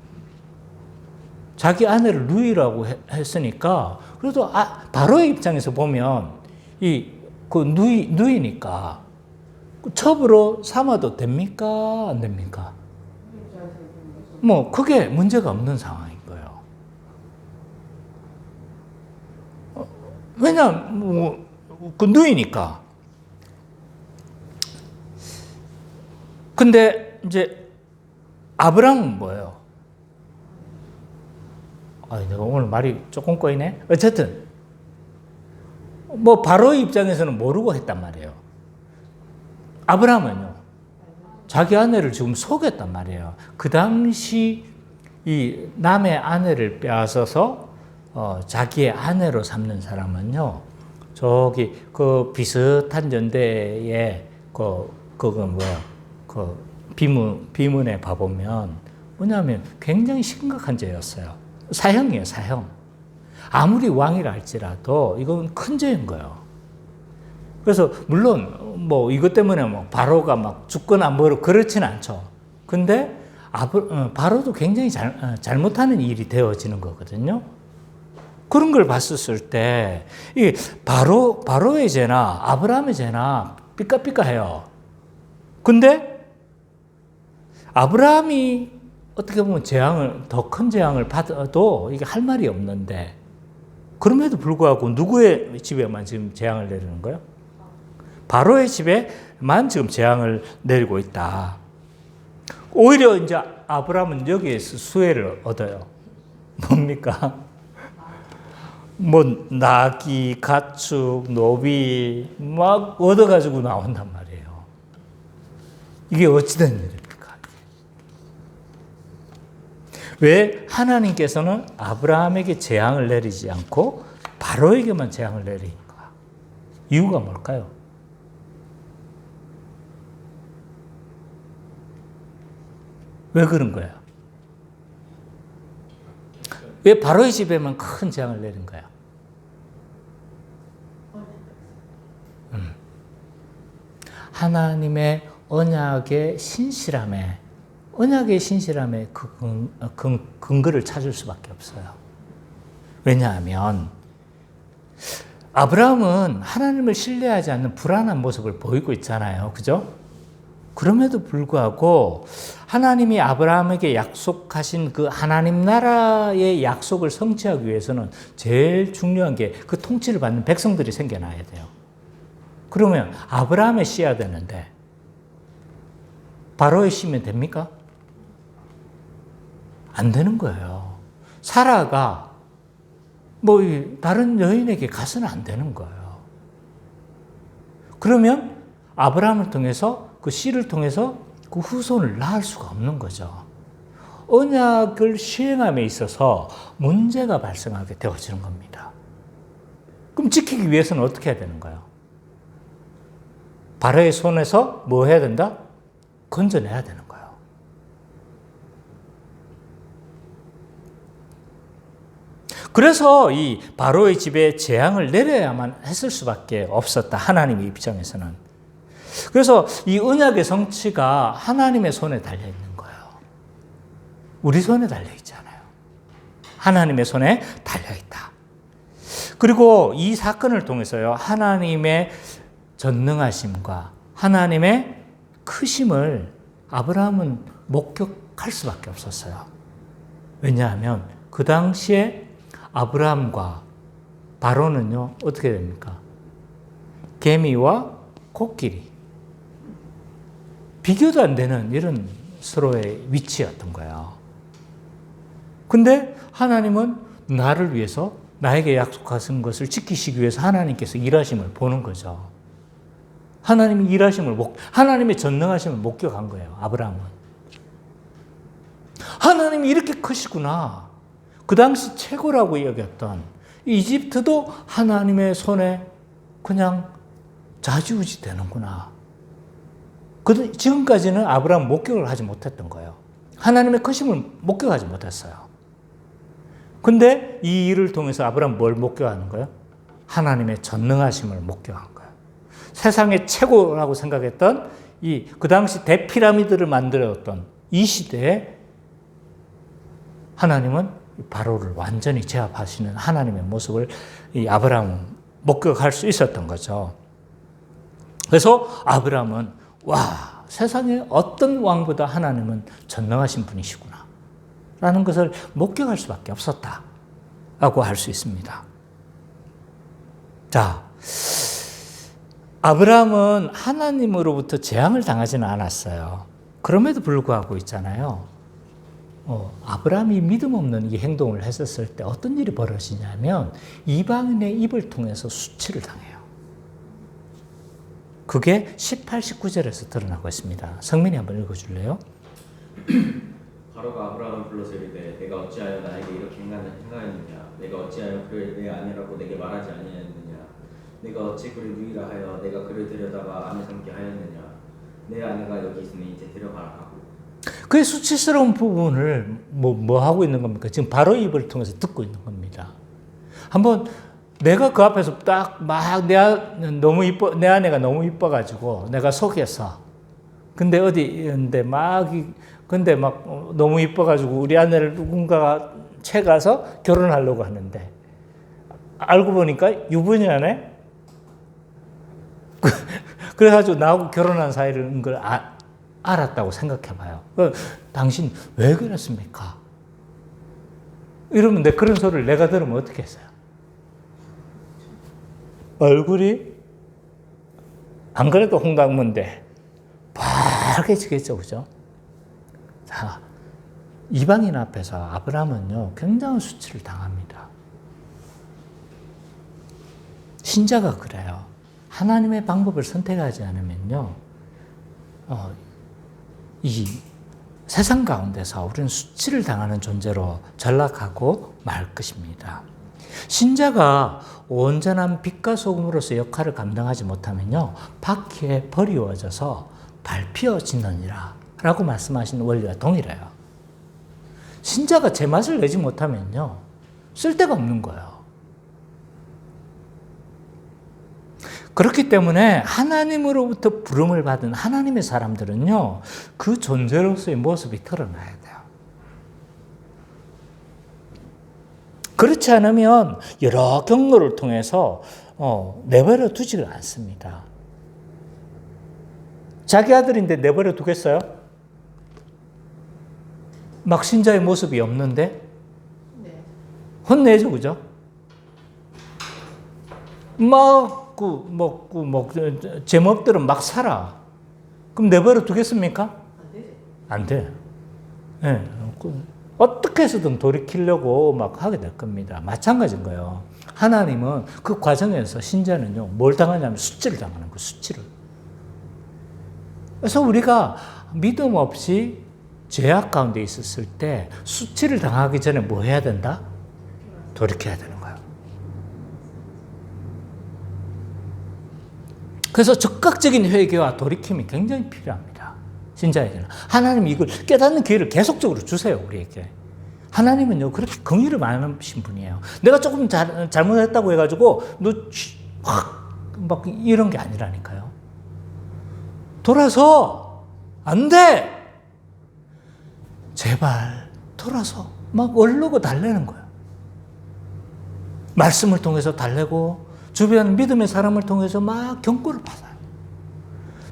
자기 아내를 누이라고 했으니까, 그래도 바로의 입장에서 보면 그 누이니까 첩으로 삼아도 됩니까? 안 됩니까? 뭐 크게 문제가 없는 상황인 거예요. 왜냐면 그 누이니까. 근데 이제 아브라함은 뭐예요? 내가 오늘 말이 조금 꼬이네. 어쨌든 뭐 바로의 입장에서는 모르고 했단 말이에요. 아브라함은요, 자기 아내를 지금 속였단 말이에요. 그 당시 이 남의 아내를 빼앗아서 자기의 아내로 삼는 사람은요, 저기 그 비슷한 연대에 그거 뭐야, 그 비문에 봐보면 뭐냐면 굉장히 심각한 죄였어요. 사형이에요, 사형. 아무리 왕이라 할지라도 이건 큰 죄인 거예요. 그래서 물론 뭐 이것 때문에 뭐 바로가 막 죽거나 뭐 그렇진 않죠. 근데 바로도 굉장히 잘못하는 일이 되어지는 거거든요. 그런 걸 봤었을 때 이 바로의 죄나 아브라함의 죄나 삐까삐까해요. 근데 아브라함이 어떻게 보면 더 큰 재앙을 받아도 이게 할 말이 없는데, 그럼에도 불구하고 누구의 집에만 지금 재앙을 내리는 거예요? 바로의 집에만 지금 재앙을 내리고 있다. 오히려 이제 아브라함은 여기에서 수혜를 얻어요. 뭡니까? 뭐 나귀, 가축, 노비 막 얻어가지고 나온단 말이에요. 이게 어찌된 일입니까? 왜 하나님께서는 아브라함에게 재앙을 내리지 않고 바로에게만 재앙을 내리는가? 이유가 뭘까요? 왜 그런 거예요? 왜 바로의 집에만 큰 재앙을 내린 거야? 하나님의 언약의 신실함에 그 근거를 찾을 수밖에 없어요. 왜냐하면 아브라함은 하나님을 신뢰하지 않는 불안한 모습을 보이고 있잖아요. 그죠? 그럼에도 불구하고 하나님이 아브라함에게 약속하신 그 하나님 나라의 약속을 성취하기 위해서는 제일 중요한 게 그 통치를 받는 백성들이 생겨나야 돼요. 그러면 아브라함의 씨야 되는데 바로의 씨면 됩니까? 안 되는 거예요. 사라가 다른 여인에게 가서는 안 되는 거예요. 그러면 아브라함을 통해서 그 씨를 통해서 그 후손을 낳을 수가 없는 거죠. 언약을 시행함에 있어서 문제가 발생하게 되어지는 겁니다. 그럼 지키기 위해서는 어떻게 해야 되는가요? 바로의 손에서 뭐 해야 된다? 건져내야 되는 거예요. 그래서 이 바로의 집에 재앙을 내려야만 했을 수밖에 없었다. 하나님의 입장에서는. 그래서 이 언약의 성취가 하나님의 손에 달려 있는 거예요. 우리 손에 달려 있지 않아요. 하나님의 손에 달려 있다. 그리고 이 사건을 통해서요, 하나님의 전능하심과 하나님의 크심을 아브라함은 목격할 수밖에 없었어요. 왜냐하면 그 당시에 아브라함과 바로는요, 어떻게 됩니까? 개미와 코끼리. 비교도 안 되는 이런 서로의 위치였던 거예요. 근데 하나님은 나를 위해서, 나에게 약속하신 것을 지키시기 위해서 하나님께서 일하심을 보는 거죠. 하나님이 하나님의 전능하심을 목격한 거예요, 아브라함은. 하나님이 이렇게 크시구나. 그 당시 최고라고 여겼던 이집트도 하나님의 손에 그냥 좌지우지 되는구나. 지금까지는 아브라함은 목격을 하지 못했던 거예요. 하나님의 크심을 목격하지 못했어요. 근데 이 일을 통해서 아브라함은 뭘 목격하는 거예요? 하나님의 전능하심을 목격한 거예요. 세상의 최고라고 생각했던 그 당시 대피라미드를 만들었던 이 시대에 하나님은 바로를 완전히 제압하시는 하나님의 모습을 이 아브라함은 목격할 수 있었던 거죠. 그래서 아브라함은 세상에 어떤 왕보다 하나님은 전능하신 분이시구나 라는 것을 목격할 수밖에 없었다라고 할 수 있습니다. 자, 아브라함은 하나님으로부터 재앙을 당하지는 않았어요. 그럼에도 불구하고 있잖아요. 아브라함이 믿음 없는 이 행동을 했었을 때 어떤 일이 벌어지냐면 이방인의 입을 통해서 수치를 당해요. 그게 18, 19절에서 드러나고 있습니다. 성민이 한번 읽어줄래요? 바로가 아브라함을 불러서 이르되 내가 어찌하여 나에게 이렇게 행하였느냐 내가 어찌하여 그를 내 아내라고 내게 말하지 아니하였느냐 내가 어찌 그를 누이라 하여 내가 그를 데려다가 아내 삼게 하였느냐 내 아내가 여기 있으니 이제 데려가라 하고. 그의 수치스러운 부분을 뭐 하고 있는 겁니까? 지금 바로 입을 통해서 듣고 있는 겁니다. 한번 내가 그 앞에서 딱 막 내 아내가 너무 이뻐가지고 내가 속여서 근데 너무 이뻐가지고 우리 아내를 누군가가 채가서 결혼하려고 하는데 알고 보니까 유부녀네. 그래가지고 나하고 결혼한 사이라는 걸 알았다고 생각해봐요. 당신 왜 그랬습니까? 이러면 그런 소리를 내가 들으면 어떻게 했어요? 얼굴이 안 그래도 홍당무인데 빨개지겠죠, 그죠? 자, 이방인 앞에서 아브라함은요 굉장한 수치를 당합니다. 신자가 그래요. 하나님의 방법을 선택하지 않으면요, 이 세상 가운데서 우리는 수치를 당하는 존재로 전락하고 말 것입니다. 신자가 온전한 빛과 소금으로서 역할을 감당하지 못하면요, 바퀴에 버리워져서 밟혀지느니라 라고 말씀하시는 원리와 동일해요. 신자가 제맛을 내지 못하면요, 쓸데가 없는 거예요. 그렇기 때문에 하나님으로부터 부름을 받은 하나님의 사람들은요, 그 존재로서의 모습이 드러나야 돼요. 그렇지 않으면 여러 경로를 통해서 내버려 두지를 않습니다. 자기 아들인데 내버려 두겠어요? 막 신자의 모습이 없는데? 네. 혼내죠, 그죠? 먹고, 제멋대로 막 살아. 그럼 내버려 두겠습니까? 안 되죠. 안 돼. 네. 어떻게 해서든 돌이키려고 막 하게 될 겁니다. 마찬가지인 거예요. 하나님은 그 과정에서 신자는요, 뭘 당하냐면 수치를 당하는 거예요, 수치를. 그래서 우리가 믿음 없이 죄악 가운데 있었을 때 수치를 당하기 전에 뭐 해야 된다? 돌이켜야 되는 거예요. 그래서 적극적인 회개와 돌이킴이 굉장히 필요합니다. 신자에게는. 하나님이 이걸 깨닫는 기회를 계속적으로 주세요, 우리에게. 하나님은요, 그렇게 긍휼이 많으신 분이에요. 내가 조금 잘못했다고 해가지고, 막 이런 게 아니라니까요. 돌아서, 안 돼! 제발, 돌아서. 막 얼르고 달래는 거예요. 말씀을 통해서 달래고, 주변 믿음의 사람을 통해서 막 경고를 받아요.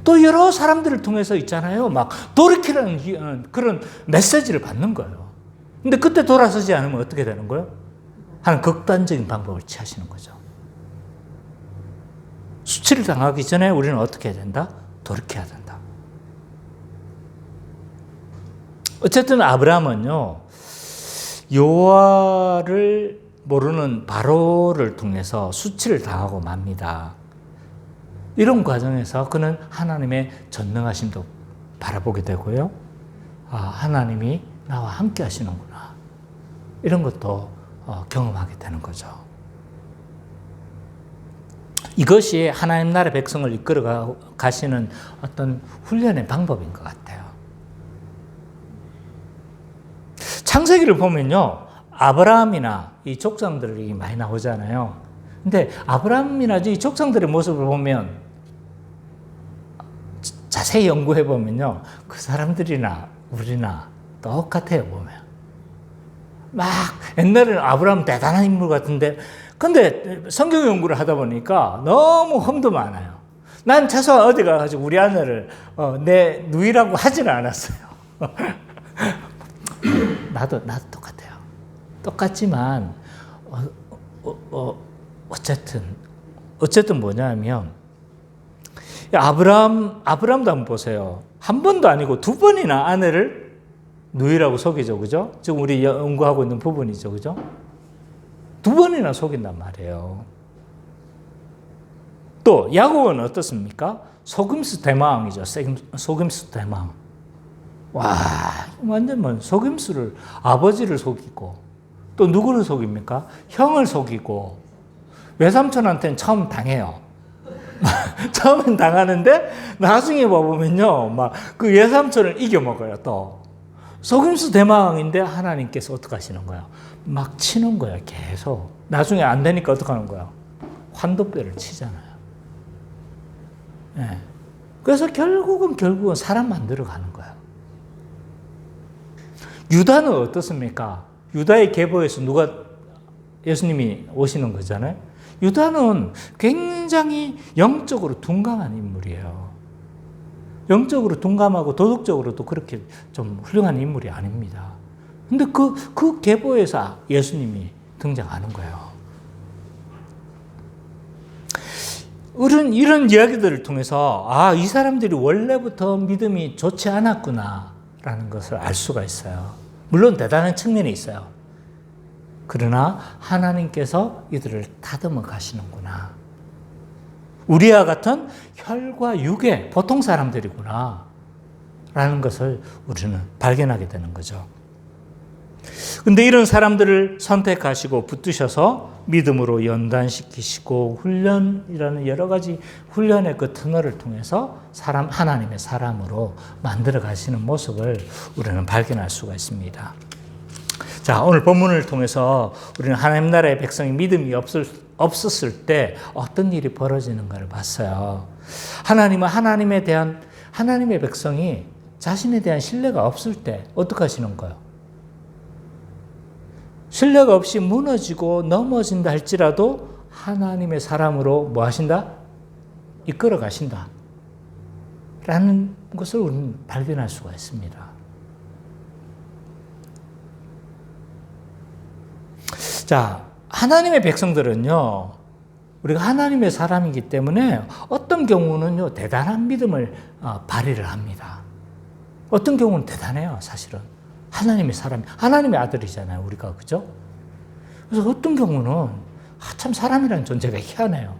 또 여러 사람들을 통해서 있잖아요. 막 돌이키라는 그런 메시지를 받는 거예요. 근데 그때 돌아서지 않으면 어떻게 되는 거예요? 하는 극단적인 방법을 취하시는 거죠. 수치를 당하기 전에 우리는 어떻게 해야 된다? 돌이켜야 된다. 어쨌든 아브라함은요, 여호와를 모르는 바로를 통해서 수치를 당하고 맙니다. 이런 과정에서 그는 하나님의 전능하심도 바라보게 되고요. 아, 하나님이 나와 함께 하시는구나. 이런 것도 경험하게 되는 거죠. 이것이 하나님 나라의 백성을 이끌어 가시는 어떤 훈련의 방법인 것 같아요. 창세기를 보면요, 아브라함이나 이 족장들이 많이 나오잖아요. 근데 아브라함이나 이 족장들의 모습을 보면 자세히 연구해 보면요, 그 사람들이나 우리나 똑같아요, 보면. 막 옛날에는 아브라함 대단한 인물 같은데, 근데 성경 연구를 하다 보니까 너무 험도 많아요. 난 최소한 어디 가가지고 우리 아내를 내 누이라고 하지는 않았어요. 나도 똑같아요. 똑같지만 어쨌든 뭐냐면, 아브라함도 한번 보세요. 한 번도 아니고 두 번이나 아내를 누이라고 속이죠, 그죠? 지금 우리 연구하고 있는 부분이죠, 그죠? 두 번이나 속인단 말이에요. 또 야곱은 어떻습니까? 속임수 대망이죠. 속임수 대망. 와, 완전 속임수를, 아버지를 속이고, 또 누구를 속입니까? 형을 속이고, 외삼촌한테는 처음 당해요. 처음엔 당하는데, 나중에 보면요, 막 그 외삼촌을 이겨먹어요, 또. 속임수 대망인데, 하나님께서 어떻게 하시는 거예요? 막 치는 거예요, 계속. 나중에 안 되니까 어떻게 하는 거예요? 환도뼈를 치잖아요. 네. 그래서 결국은 사람 만들어 가는 거예요. 유다는 어떻습니까? 유다의 계보에서 예수님이 오시는 거잖아요. 유다는 굉장히 영적으로 둔감한 인물이에요. 영적으로 둔감하고 도덕적으로도 그렇게 좀 훌륭한 인물이 아닙니다. 근데 그 계보에서 예수님이 등장하는 거예요. 이런 이야기들을 통해서, 아, 이 사람들이 원래부터 믿음이 좋지 않았구나라는 것을 알 수가 있어요. 물론 대단한 측면이 있어요. 그러나 하나님께서 이들을 다듬어 가시는구나. 우리와 같은 혈과 육의 보통 사람들이구나 라는 것을 우리는 발견하게 되는 거죠. 근데 이런 사람들을 선택하시고 붙드셔서 믿음으로 연단시키시고 훈련이라는 여러 가지 훈련의 그 터널을 통해서 하나님의 사람으로 만들어 가시는 모습을 우리는 발견할 수가 있습니다. 자, 오늘 본문을 통해서 우리는 하나님 나라의 백성이 믿음이 없었을 때 어떤 일이 벌어지는가를 봤어요. 하나님은 하나님의 백성이 자신에 대한 신뢰가 없을 때 어떻게 하시는 거예요? 신뢰가 없이 무너지고 넘어진다 할지라도 하나님의 사람으로 뭐 하신다? 이끌어 가신다. 라는 것을 우리는 발견할 수가 있습니다. 자, 하나님의 백성들은요, 우리가 하나님의 사람이기 때문에 어떤 경우는요, 대단한 믿음을 발휘를 합니다. 어떤 경우는 대단해요, 사실은. 하나님의 사람, 하나님의 아들이잖아요, 우리가. 그죠? 그래서 어떤 경우는, 참 사람이라는 존재가 희한해요.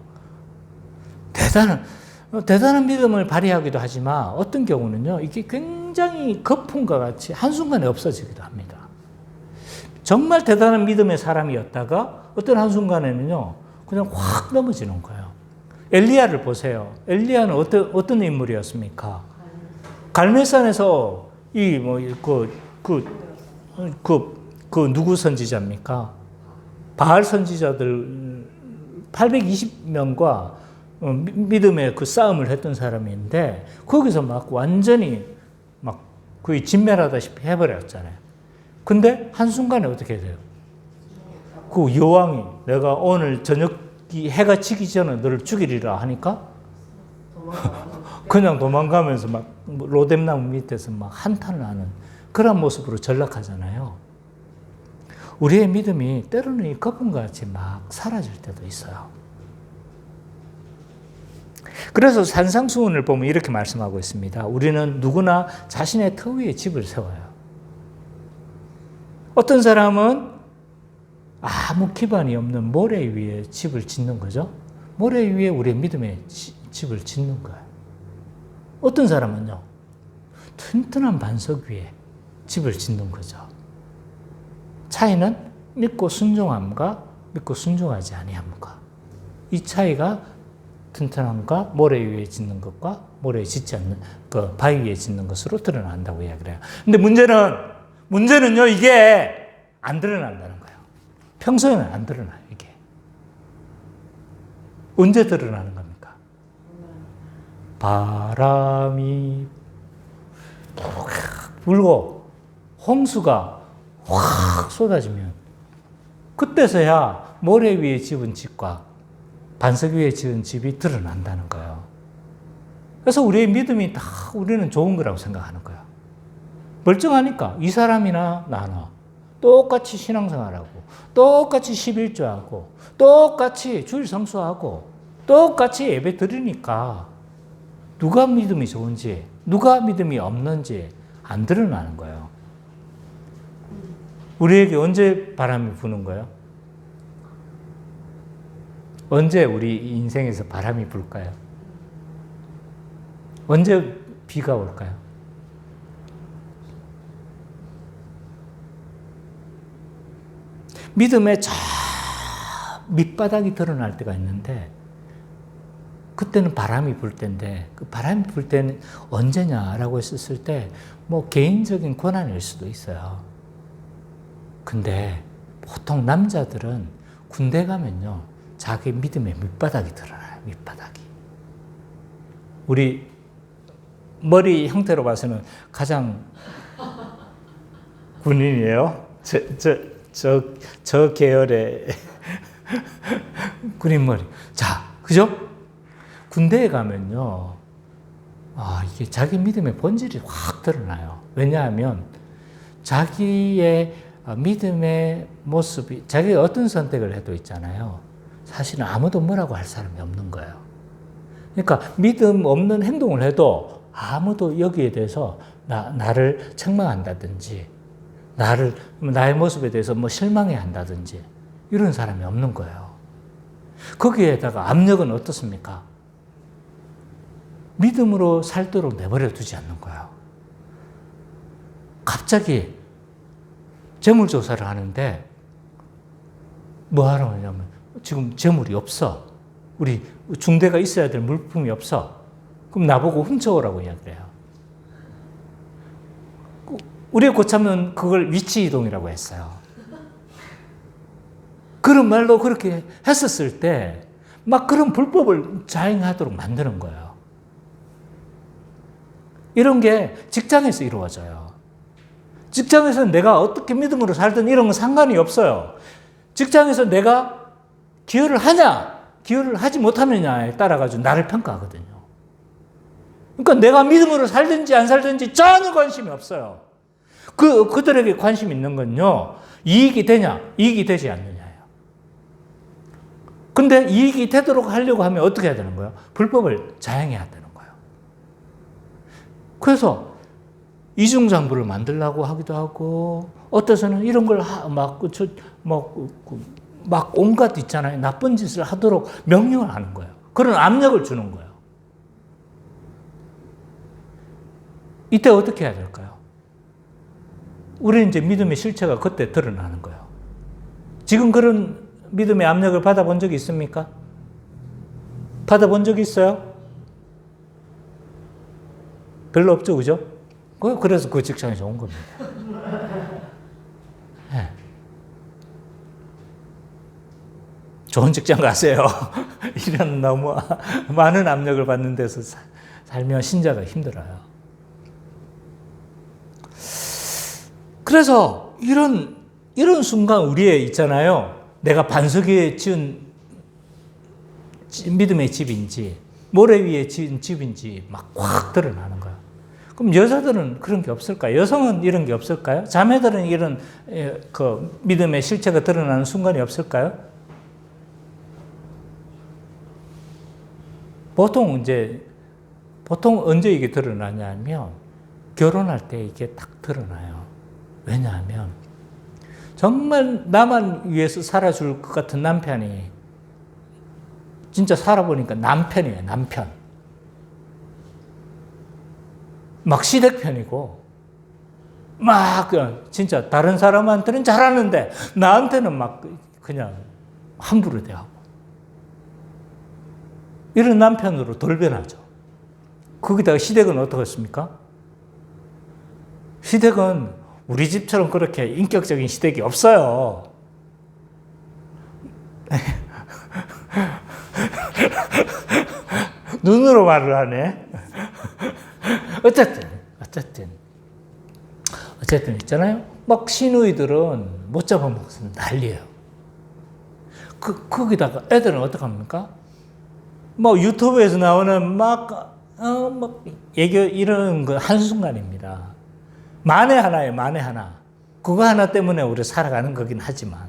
대단한 믿음을 발휘하기도 하지만 어떤 경우는요, 이게 굉장히 거품과 같이 한순간에 없어지기도 합니다. 정말 대단한 믿음의 사람이었다가 어떤 한순간에는요, 그냥 확 넘어지는 거예요. 엘리야를 보세요. 엘리야는 어떤 인물이었습니까? 갈멜산에서 누구 선지자입니까? 바알 선지자들 820명과 믿음의 그 싸움을 했던 사람인데, 거기서 막 완전히 막 거의 진멸하다시피 해버렸잖아요. 근데 한순간에 어떻게 돼요? 그 여왕이 내가 오늘 저녁이 해가 지기 전에 너를 죽이리라 하니까 그냥 도망가면서 막 로뎀나무 밑에서 막 한탄을 하는 그런 모습으로 전락하잖아요. 우리의 믿음이 때로는 이 거품과 같이 막 사라질 때도 있어요. 그래서 산상수훈을 보면 이렇게 말씀하고 있습니다. 우리는 누구나 자신의 터 위에 집을 세워요. 어떤 사람은 아무 기반이 없는 모래 위에 집을 짓는 거죠. 모래 위에 우리의 믿음의 집을 짓는 거예요. 어떤 사람은요, 튼튼한 반석 위에 집을 짓는 거죠. 차이는 믿고 순종함과 믿고 순종하지 아니함과, 이 차이가 튼튼함과 모래 위에 짓는 것과 모래에 짓지 않는 그 바위 위에 짓는 것으로 드러난다고 이야기를 해요. 근데 문제는요, 이게 안 드러난다는 거예요. 평소에는 안 드러나요, 이게. 언제 드러나는 겁니까? 바람이 불고 홍수가 확 쏟아지면 그때서야 모래 위에 지은 집과 반석 위에 지은 집이 드러난다는 거예요. 그래서 우리의 믿음이 다 우리는 좋은 거라고 생각하는 거예요. 멀쩡하니까 이 사람이나 나나 똑같이 신앙생활하고 똑같이 11조하고 똑같이 주일 성수하고 똑같이 예배 드리니까 누가 믿음이 좋은지 누가 믿음이 없는지 안 드러나는 거예요. 우리에게 언제 바람이 부는 거예요? 언제 우리 인생에서 바람이 불까요? 언제 비가 올까요? 믿음의 저 밑바닥이 드러날 때가 있는데, 그때는 바람이 불 때인데, 그 바람이 불 때는 언제냐라고 했었을 때, 뭐 개인적인 고난일 수도 있어요. 근데 보통 남자들은 군대 가면요, 자기 믿음의 밑바닥이 드러나요, 밑바닥이. 우리 머리 형태로 봐서는 가장 군인이에요. 저 계열의 군인 머리. 자, 그죠? 군대에 가면요, 이게 자기 믿음의 본질이 확 드러나요. 왜냐하면 자기의 믿음의 모습이, 자기가 어떤 선택을 해도 있잖아요, 사실은 아무도 뭐라고 할 사람이 없는 거예요. 그러니까 믿음 없는 행동을 해도 아무도 여기에 대해서 나를 책망한다든지 나의 모습에 대해서 뭐 실망해 한다든지 이런 사람이 없는 거예요. 거기에다가 압력은 어떻습니까? 믿음으로 살도록 내버려 두지 않는 거예요. 갑자기 재물조사를 하는데 뭐 하러 하냐면 지금 재물이 없어. 우리 중대가 있어야 될 물품이 없어. 그럼 나보고 훔쳐오라고 이야기해요. 우리의 고참은 그걸 위치이동이라고 했어요. 그런 말로 그렇게 했었을 때 막 그런 불법을 자행하도록 만드는 거예요. 이런 게 직장에서 이루어져요. 직장에서는 내가 어떻게 믿음으로 살든 이런 건 상관이 없어요. 직장에서 내가 기여를 하냐, 기여를 하지 못하느냐에 따라가지고 나를 평가하거든요. 그러니까 내가 믿음으로 살든지 안 살든지 전혀 관심이 없어요. 그들에게 관심 있는 건요, 이익이 되냐, 이익이 되지 않느냐예요. 근데 이익이 되도록 하려고 하면 어떻게 해야 되는 거예요? 불법을 자행해야 되는 거예요. 그래서 이중장부를 만들라고 하기도 하고, 어떠서는 이런 걸 막 온갖 있잖아요. 나쁜 짓을 하도록 명령을 하는 거예요. 그런 압력을 주는 거예요. 이때 어떻게 해야 될까요? 우리는 이제 믿음의 실체가 그때 드러나는 거예요. 지금 그런 믿음의 압력을 받아본 적이 있습니까? 받아본 적이 있어요? 별로 없죠, 그죠? 그래서 그 직장이 좋은 겁니다. 네. 좋은 직장 가세요. 이런 너무 많은 압력을 받는 데서 살면 신자가 힘들어요. 그래서 이런 순간 우리에 있잖아요. 내가 반석 위에 지은 믿음의 집인지 모래 위에 지은 집인지 막 확 드러나는 거예요. 그럼 여자들은 그런 게 없을까요? 여성은 이런 게 없을까요? 자매들은 이런 그 믿음의 실체가 드러나는 순간이 없을까요? 보통 언제 이게 드러나냐면 결혼할 때 이게 딱 드러나요. 왜냐하면 정말 나만 위해서 살아줄 것 같은 남편이 진짜 살아보니까 남편이에요. 남편. 막 시댁편이고 막 진짜 다른 사람한테는 잘하는데 나한테는 막 그냥 함부로 대하고 이런 남편으로 돌변하죠. 거기다가 시댁은 어떻겠습니까? 시댁은 우리 집처럼 그렇게 인격적인 시댁이 없어요. 눈으로 말을 하네. 어쨌든 있잖아요. 막 시누이들은 못 잡아먹어서 난리예요. 거기다가 애들은 어떡합니까? 뭐 유튜브에서 나오는 막 얘기 이런 거 한순간입니다. 만에 하나예요, 만에 하나. 그거 하나 때문에 우리 살아가는 거긴 하지만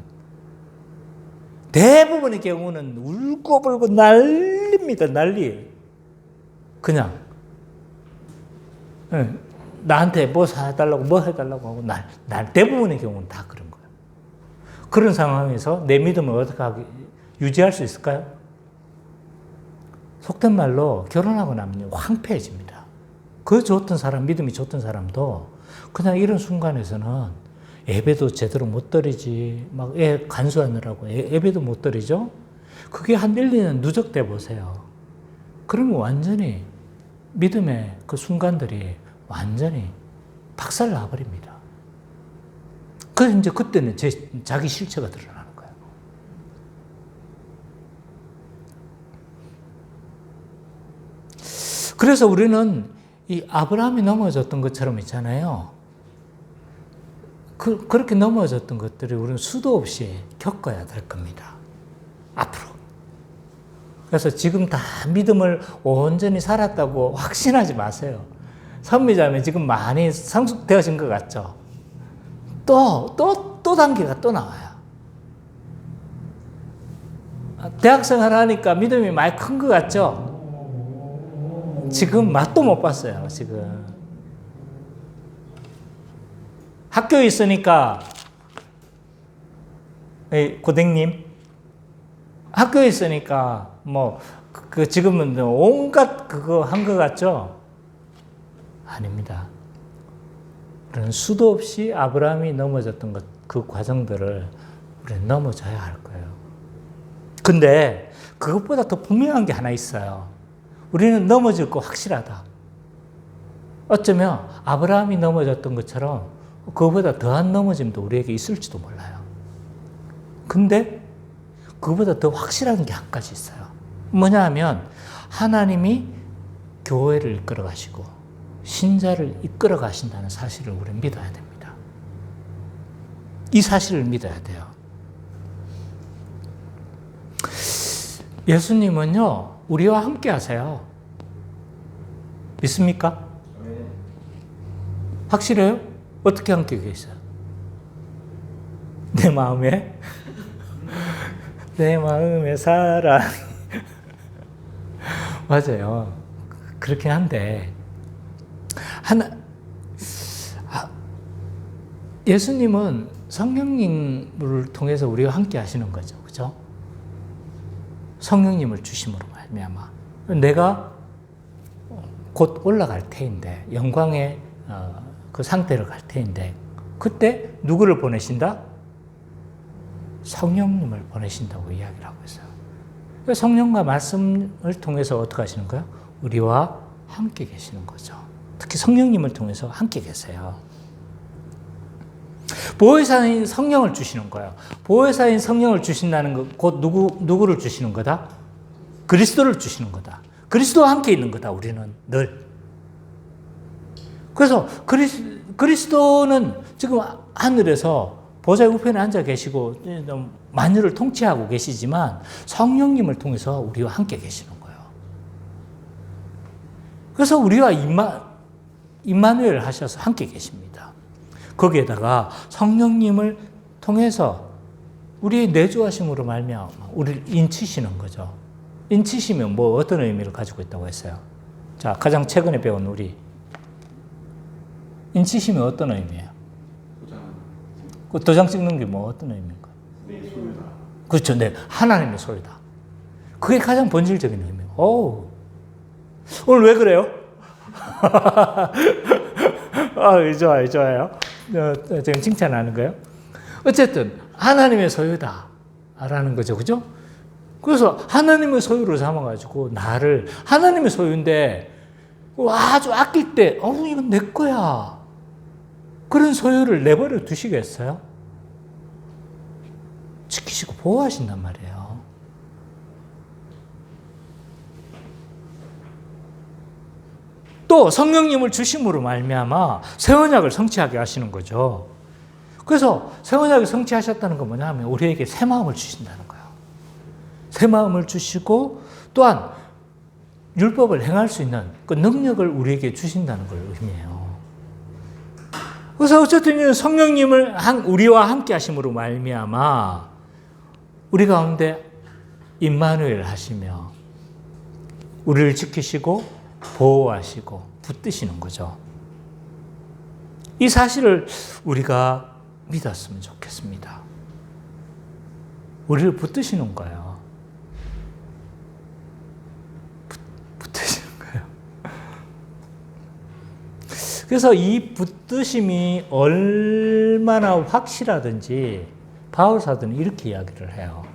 대부분의 경우는 울고불고 난립니다, 난리. 그냥 나한테 뭐 사달라고 뭐 해달라고 하고 대부분의 경우는 다 그런 거예요. 그런 상황에서 내 믿음을 어떻게 유지할 수 있을까요? 속된 말로 결혼하고 나면 황폐해집니다. 그 좋던 사람, 믿음이 좋던 사람도 그냥 이런 순간에서는 예배도 제대로 못 드리지, 막 애 간수하느라고 예배도 못 드리죠? 그게 한 1, 2년 누적돼 보세요. 그러면 완전히 믿음의 그 순간들이 완전히 박살 나버립니다. 그래서 이제 그때는 자기 실체가 드러나는 거예요. 그래서 우리는 이 아브라함이 넘어졌던 것처럼 있잖아요. 그렇게 넘어졌던 것들을 우리는 수도 없이 겪어야 될 겁니다. 앞으로. 그래서 지금 다 믿음을 온전히 살았다고 확신하지 마세요. 선미자매 지금 많이 성숙되어진 것 같죠? 또 단계가 또 나와요. 대학생활 하니까 믿음이 많이 큰 것 같죠? 지금 맛도 못 봤어요, 지금. 학교에 있으니까, 고객님, 학교에 있으니까, 지금은 온갖 그거 한 것 같죠? 아닙니다. 우리는 수도 없이 아브라함이 넘어졌던 그 과정들을 우리는 넘어져야 할 거예요. 근데 그것보다 더 분명한 게 하나 있어요. 우리는 넘어질 거 확실하다. 어쩌면 아브라함이 넘어졌던 것처럼 그거보다 더한 넘어짐도 우리에게 있을지도 몰라요. 근데 그거보다 더 확실한 게 한 가지 있어요. 뭐냐 하면 하나님이 교회를 이끌어 가시고 신자를 이끌어 가신다는 사실을 우리는 믿어야 됩니다. 이 사실을 믿어야 돼요. 예수님은요, 우리와 함께 하세요. 믿습니까? 확실해요? 어떻게 함께 계세요? 내 마음에? 내 마음의 사랑. 맞아요. 그렇긴 한데, 예수님은 성령님을 통해서 우리와 함께 하시는 거죠. 그죠? 성령님을 주심으로 말미암아 내가 곧 올라갈 테인데 영광의 그 상태를 갈 테인데 그때 누구를 보내신다? 성령님을 보내신다고 이야기를 하고 있어요. 성령과 말씀을 통해서 어떻게 하시는 거예요? 우리와 함께 계시는 거죠. 특히 성령님을 통해서 함께 계세요. 보혜사인 성령을 주시는 거예요. 보혜사인 성령을 주신다는 것, 곧 누구를 주시는 거다? 그리스도를 주시는 거다. 그리스도와 함께 있는 거다, 우리는 늘. 그래서 그리스도는 지금 하늘에서 보좌의 우편에 앉아 계시고 만유를 통치하고 계시지만 성령님을 통해서 우리와 함께 계시는 거예요. 그래서 우리와 임마누엘 하셔서 함께 계십니다. 거기에다가 성령님을 통해서 우리의 내주하심으로 말미암아 우리를 인치시는 거죠. 인치시면 뭐 어떤 의미를 가지고 있다고 했어요? 자, 가장 최근에 배운 우리 인치시면 어떤 의미예요? 그 도장 찍는 게 뭐 어떤 의미인가? 내 소유다. 그렇죠. 네, 하나님의 소유다. 그게 가장 본질적인 의미예요. 오, 오늘 왜 그래요? 좋아요, 좋아요. 지금 칭찬하는 거예요. 어쨌든 하나님의 소유다라는 거죠, 그죠? 그래서 하나님의 소유로 삼아가지고 나를 하나님의 소유인데 아주 아낄 때, 이건 내 거야. 그런 소유를 내버려 두시겠어요? 지키시고 보호하신단 말이에요. 또 성령님을 주심으로 말미암아 새 언약을 성취하게 하시는 거죠. 그래서 새 언약을 성취하셨다는 건 뭐냐면 우리에게 새 마음을 주신다는 거예요. 새 마음을 주시고 또한 율법을 행할 수 있는 그 능력을 우리에게 주신다는 걸 의미해요. 그래서 어쨌든 성령님을 우리와 함께 하심으로 말미암아 우리 가운데 임마누엘 하시며 우리를 지키시고 보호하시고 붙드시는 거죠. 이 사실을 우리가 믿었으면 좋겠습니다. 우리를 붙드시는 거예요. 붙드시는 거예요. 그래서 이 붙드심이 얼마나 확실하든지 바울 사도는 이렇게 이야기를 해요.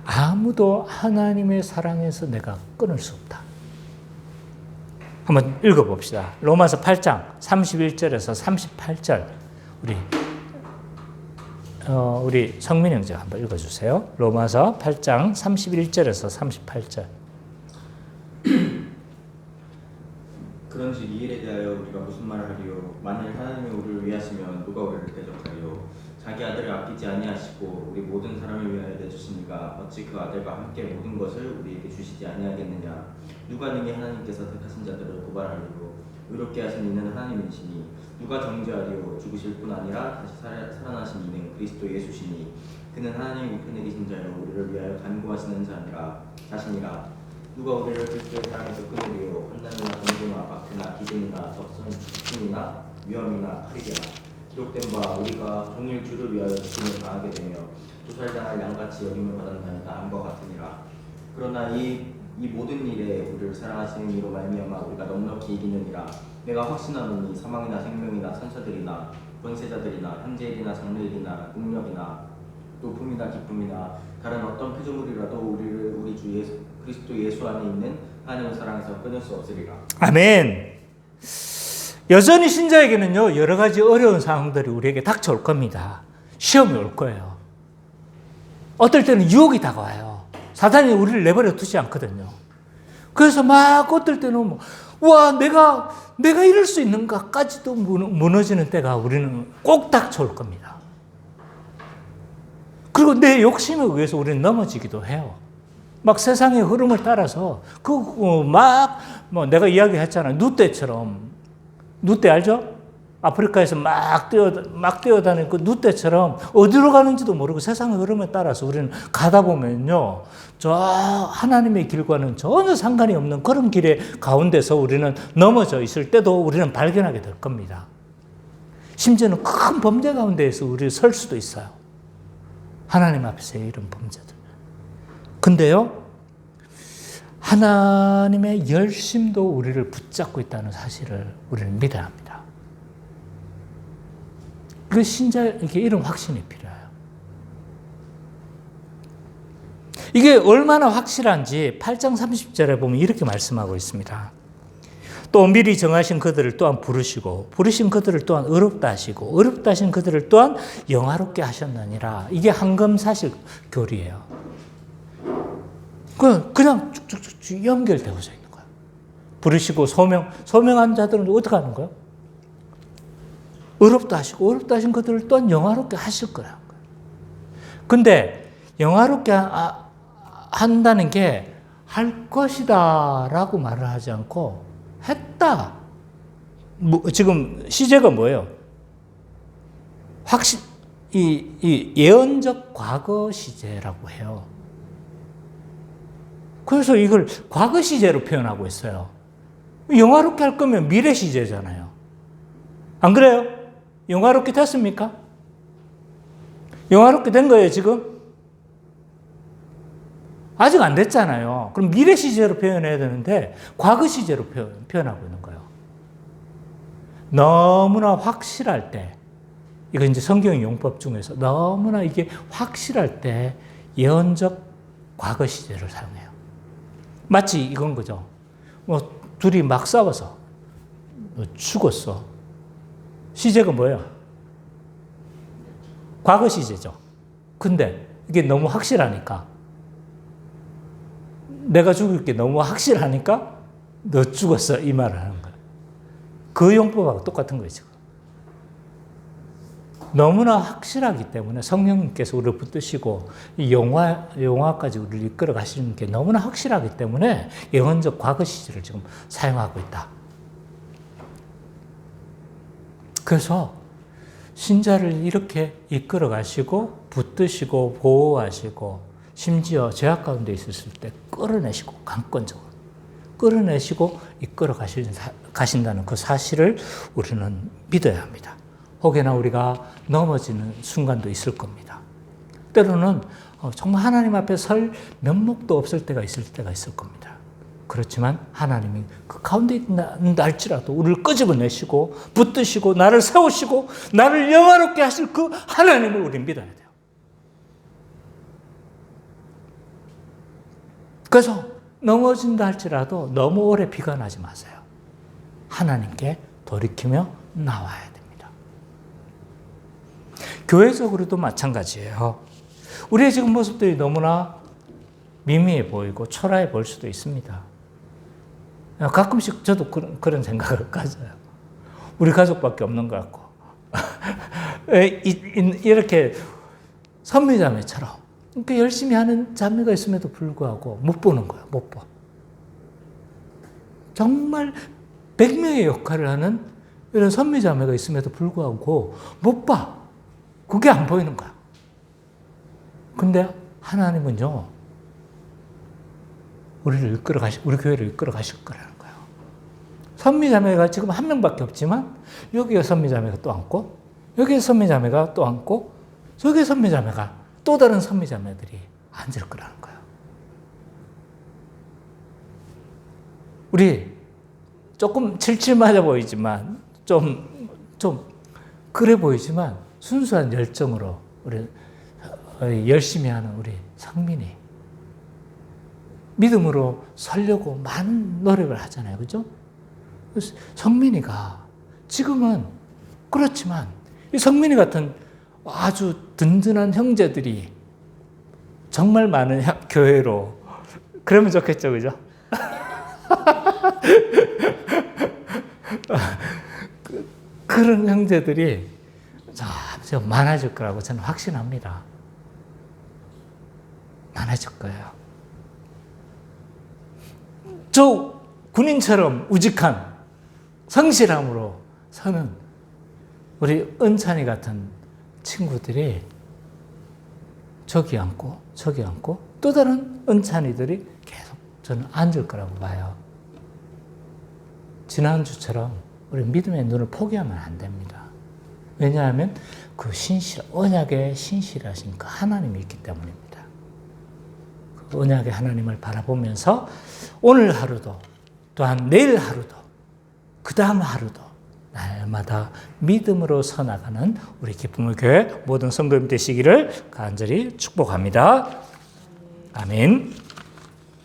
아무도 하나님의 사랑에서 내가 끊을 수 없다. 한번 읽어봅시다. 로마서 8장 31절에서 38절 우리 성민 형제가 한번 읽어주세요. 로마서 8장 31절에서 38절. 그런즉 이 일에 대하여 우리가 무슨 말을 하리요? 만일 하나님이 우리를 위하시면 누가 우리를 대적하리요? 자기 아들을 아끼지 아니하시고 우리 모든 사람을 위하여 내주시니가 어찌 그 아들과 함께 모든 것을 우리에게 주시지 아니하겠느냐? 누가 능히 하나님께서 택하신 자들을 고발하리요? 의롭게 하신 이는 하나님이시니 누가 정죄하리요? 죽으실 뿐 아니라 다시 살아나신 이는 그리스도 예수시니 그는 하나님 우편에 계신 자요 우리를 위하여 간구하시는 자시니라. 누가 우리를 그리스도의 사랑에서 끊으리요? 환난이나 전쟁이나 박해나 기근이나 적신이나 위험이나 칼이라. 기록된 바 우리가 종일 주를 위하여 죽임을 당하게 되며 도살당할 양같이 여김을 받았나이다 함과 같으니라. 그러나 이 모든 일에 우리를 사랑하시는 이로 말미암아 우리가 넉넉히 이기느니라. 내가 확신하노니 사망이나 생명이나 천사들이나 권세자들이나 현재일이나 장래일이나 능력이나 높음이나 기쁨이나 다른 어떤 피조물이라도 우리를 우리 주 그리스도 예수 안에 있는 하나님의 사랑에서 끊을 수 없으리라. 아멘. 여전히 신자에게는요 여러 가지 어려운 상황들이 우리에게 닥쳐올 겁니다. 시험이 올 거예요. 어떨 때는 유혹이 다가와요. 사단이 우리를 내버려 두지 않거든요. 그래서 막 어떨 때는 와 내가 이럴 수 있는가까지도 무너지는 때가 우리는 꼭 닥쳐올 겁니다. 그리고 내 욕심에 의해서 우리는 넘어지기도 해요. 막 세상의 흐름을 따라서 내가 이야기했잖아요. 누떼처럼. 누떼 알죠? 아프리카에서 막 뛰어다니는 그 누떼처럼 어디로 가는지도 모르고 세상의 흐름에 따라서 우리는 가다 보면요. 저 하나님의 길과는 전혀 상관이 없는 그런 길의 가운데서 우리는 넘어져 있을 때도 우리는 발견하게 될 겁니다. 심지어는 큰 범죄 가운데에서 우리 설 수도 있어요. 하나님 앞에서의 이런 범죄들. 근데요, 하나님의 열심도 우리를 붙잡고 있다는 사실을 우리는 믿어야 합니다. 그 신자에게 이런 확신이 필요해요. 이게 얼마나 확실한지 8장 30절에 보면 이렇게 말씀하고 있습니다. 또 미리 정하신 그들을 또한 부르시고 부르신 그들을 또한 의롭다 하시고 의롭다 하신 그들을 또한 영화롭게 하셨느니라. 이게 한금사실 교리예요. 그냥 쭉쭉쭉 연결되어져 있는 거예요. 부르시고 소명한 자들은 어떻게 하는 거예요? 의롭다 하시고 의롭다 하신 그들을 또한 영화롭게 하실 거라는 거예요. 근데 영화롭게 한다는 게 할 것이다 라고 말을 하지 않고 했다. 지금 시제가 뭐예요? 이 예언적 과거 시제라고 해요. 그래서 이걸 과거 시제로 표현하고 있어요. 영화롭게 할 거면 미래 시제잖아요. 안 그래요? 영화롭게 됐습니까? 영화롭게 된 거예요, 지금? 아직 안 됐잖아요. 그럼 미래 시제로 표현해야 되는데 과거 시제로 표현하고 있는 거예요. 너무나 확실할 때, 이거 이제 성경 용법 중에서 너무나 이게 확실할 때 예언적 과거 시제를 사용해요. 마치 이건 거죠. 뭐 둘이 막 싸워서 죽었어. 시제가 뭐예요? 과거 시제죠. 근데 이게 너무 확실하니까, 내가 죽을 게 너무 확실하니까 너 죽었어 이 말을 하는 거예요. 그 용법하고 똑같은 거예요 지금. 너무나 확실하기 때문에 성령님께서 우리를 붙드시고 이 영화까지 우리를 이끌어 가시는 게 너무나 확실하기 때문에 예언적 과거 시제를 지금 사용하고 있다. 그래서 신자를 이렇게 이끌어 가시고 붙드시고 보호하시고 심지어 죄악 가운데 있었을 때 끌어내시고 강권적으로 끌어내시고 이끌어 가신다는 그 사실을 우리는 믿어야 합니다. 혹여나 우리가 넘어지는 순간도 있을 겁니다. 때로는 정말 하나님 앞에 설 면목도 없을 때가 있을 겁니다. 그렇지만 하나님이 그 가운데 있다 할지라도 우리를 끄집어내시고 붙드시고 나를 세우시고 나를 영화롭게 하실 그 하나님을 우리는 믿어야 돼요. 그래서 넘어진다 할지라도 너무 오래 비관하지 마세요. 하나님께 돌이키며 나와야 됩니다. 교회적으로도 마찬가지예요. 우리의 지금 모습들이 너무나 미미해 보이고 초라해 보일 수도 있습니다. 가끔씩 저도 그런 생각을 가져요. 우리 가족밖에 없는 것 같고 이렇게 선미자매처럼 그러니까 열심히 하는 자매가 있음에도 불구하고 못 보는 거예요. 못 봐. 정말 100명의 역할을 하는 이런 선미자매가 있음에도 불구하고 못 봐. 그게 안 보이는 거야. 근데 하나님은요, 우리 교회를 이끌어 가실 거라는 거예요. 선미자매가 지금 한 명밖에 없지만 여기에 선미자매가 또 앉고 여기에 선미자매가 또 앉고 저기에 선미자매가 또 다른 선미자매들이 앉을 거라는 거예요. 우리 조금 칠칠 맞아 보이지만 좀 그래 보이지만 순수한 열정으로 우리 열심히 하는 우리 성민이 믿음으로 살려고 많은 노력을 하잖아요. 그죠? 성민이가 지금은 그렇지만 이 성민이 같은 아주 든든한 형제들이 정말 많은 교회로 그러면 좋겠죠. 그죠? 그런 형제들이 점점 많아질 거라고 저는 확신합니다. 많아질 거예요. 저 군인처럼 우직한 성실함으로 서는 우리 은찬이 같은 친구들이 저기 앉고 저기 앉고 또 다른 은찬이들이 계속 저는 앉을 거라고 봐요. 지난주처럼 우리 믿음의 눈을 포기하면 안 됩니다. 왜냐하면 그 언약의 신실하신 그 하나님이 있기 때문입니다. 그 언약의 하나님을 바라보면서 오늘 하루도 또한 내일 하루도 그 다음 하루도 날마다 믿음으로 서나가는 우리 기쁨의 교회 모든 성도님 되시기를 간절히 축복합니다. 아멘.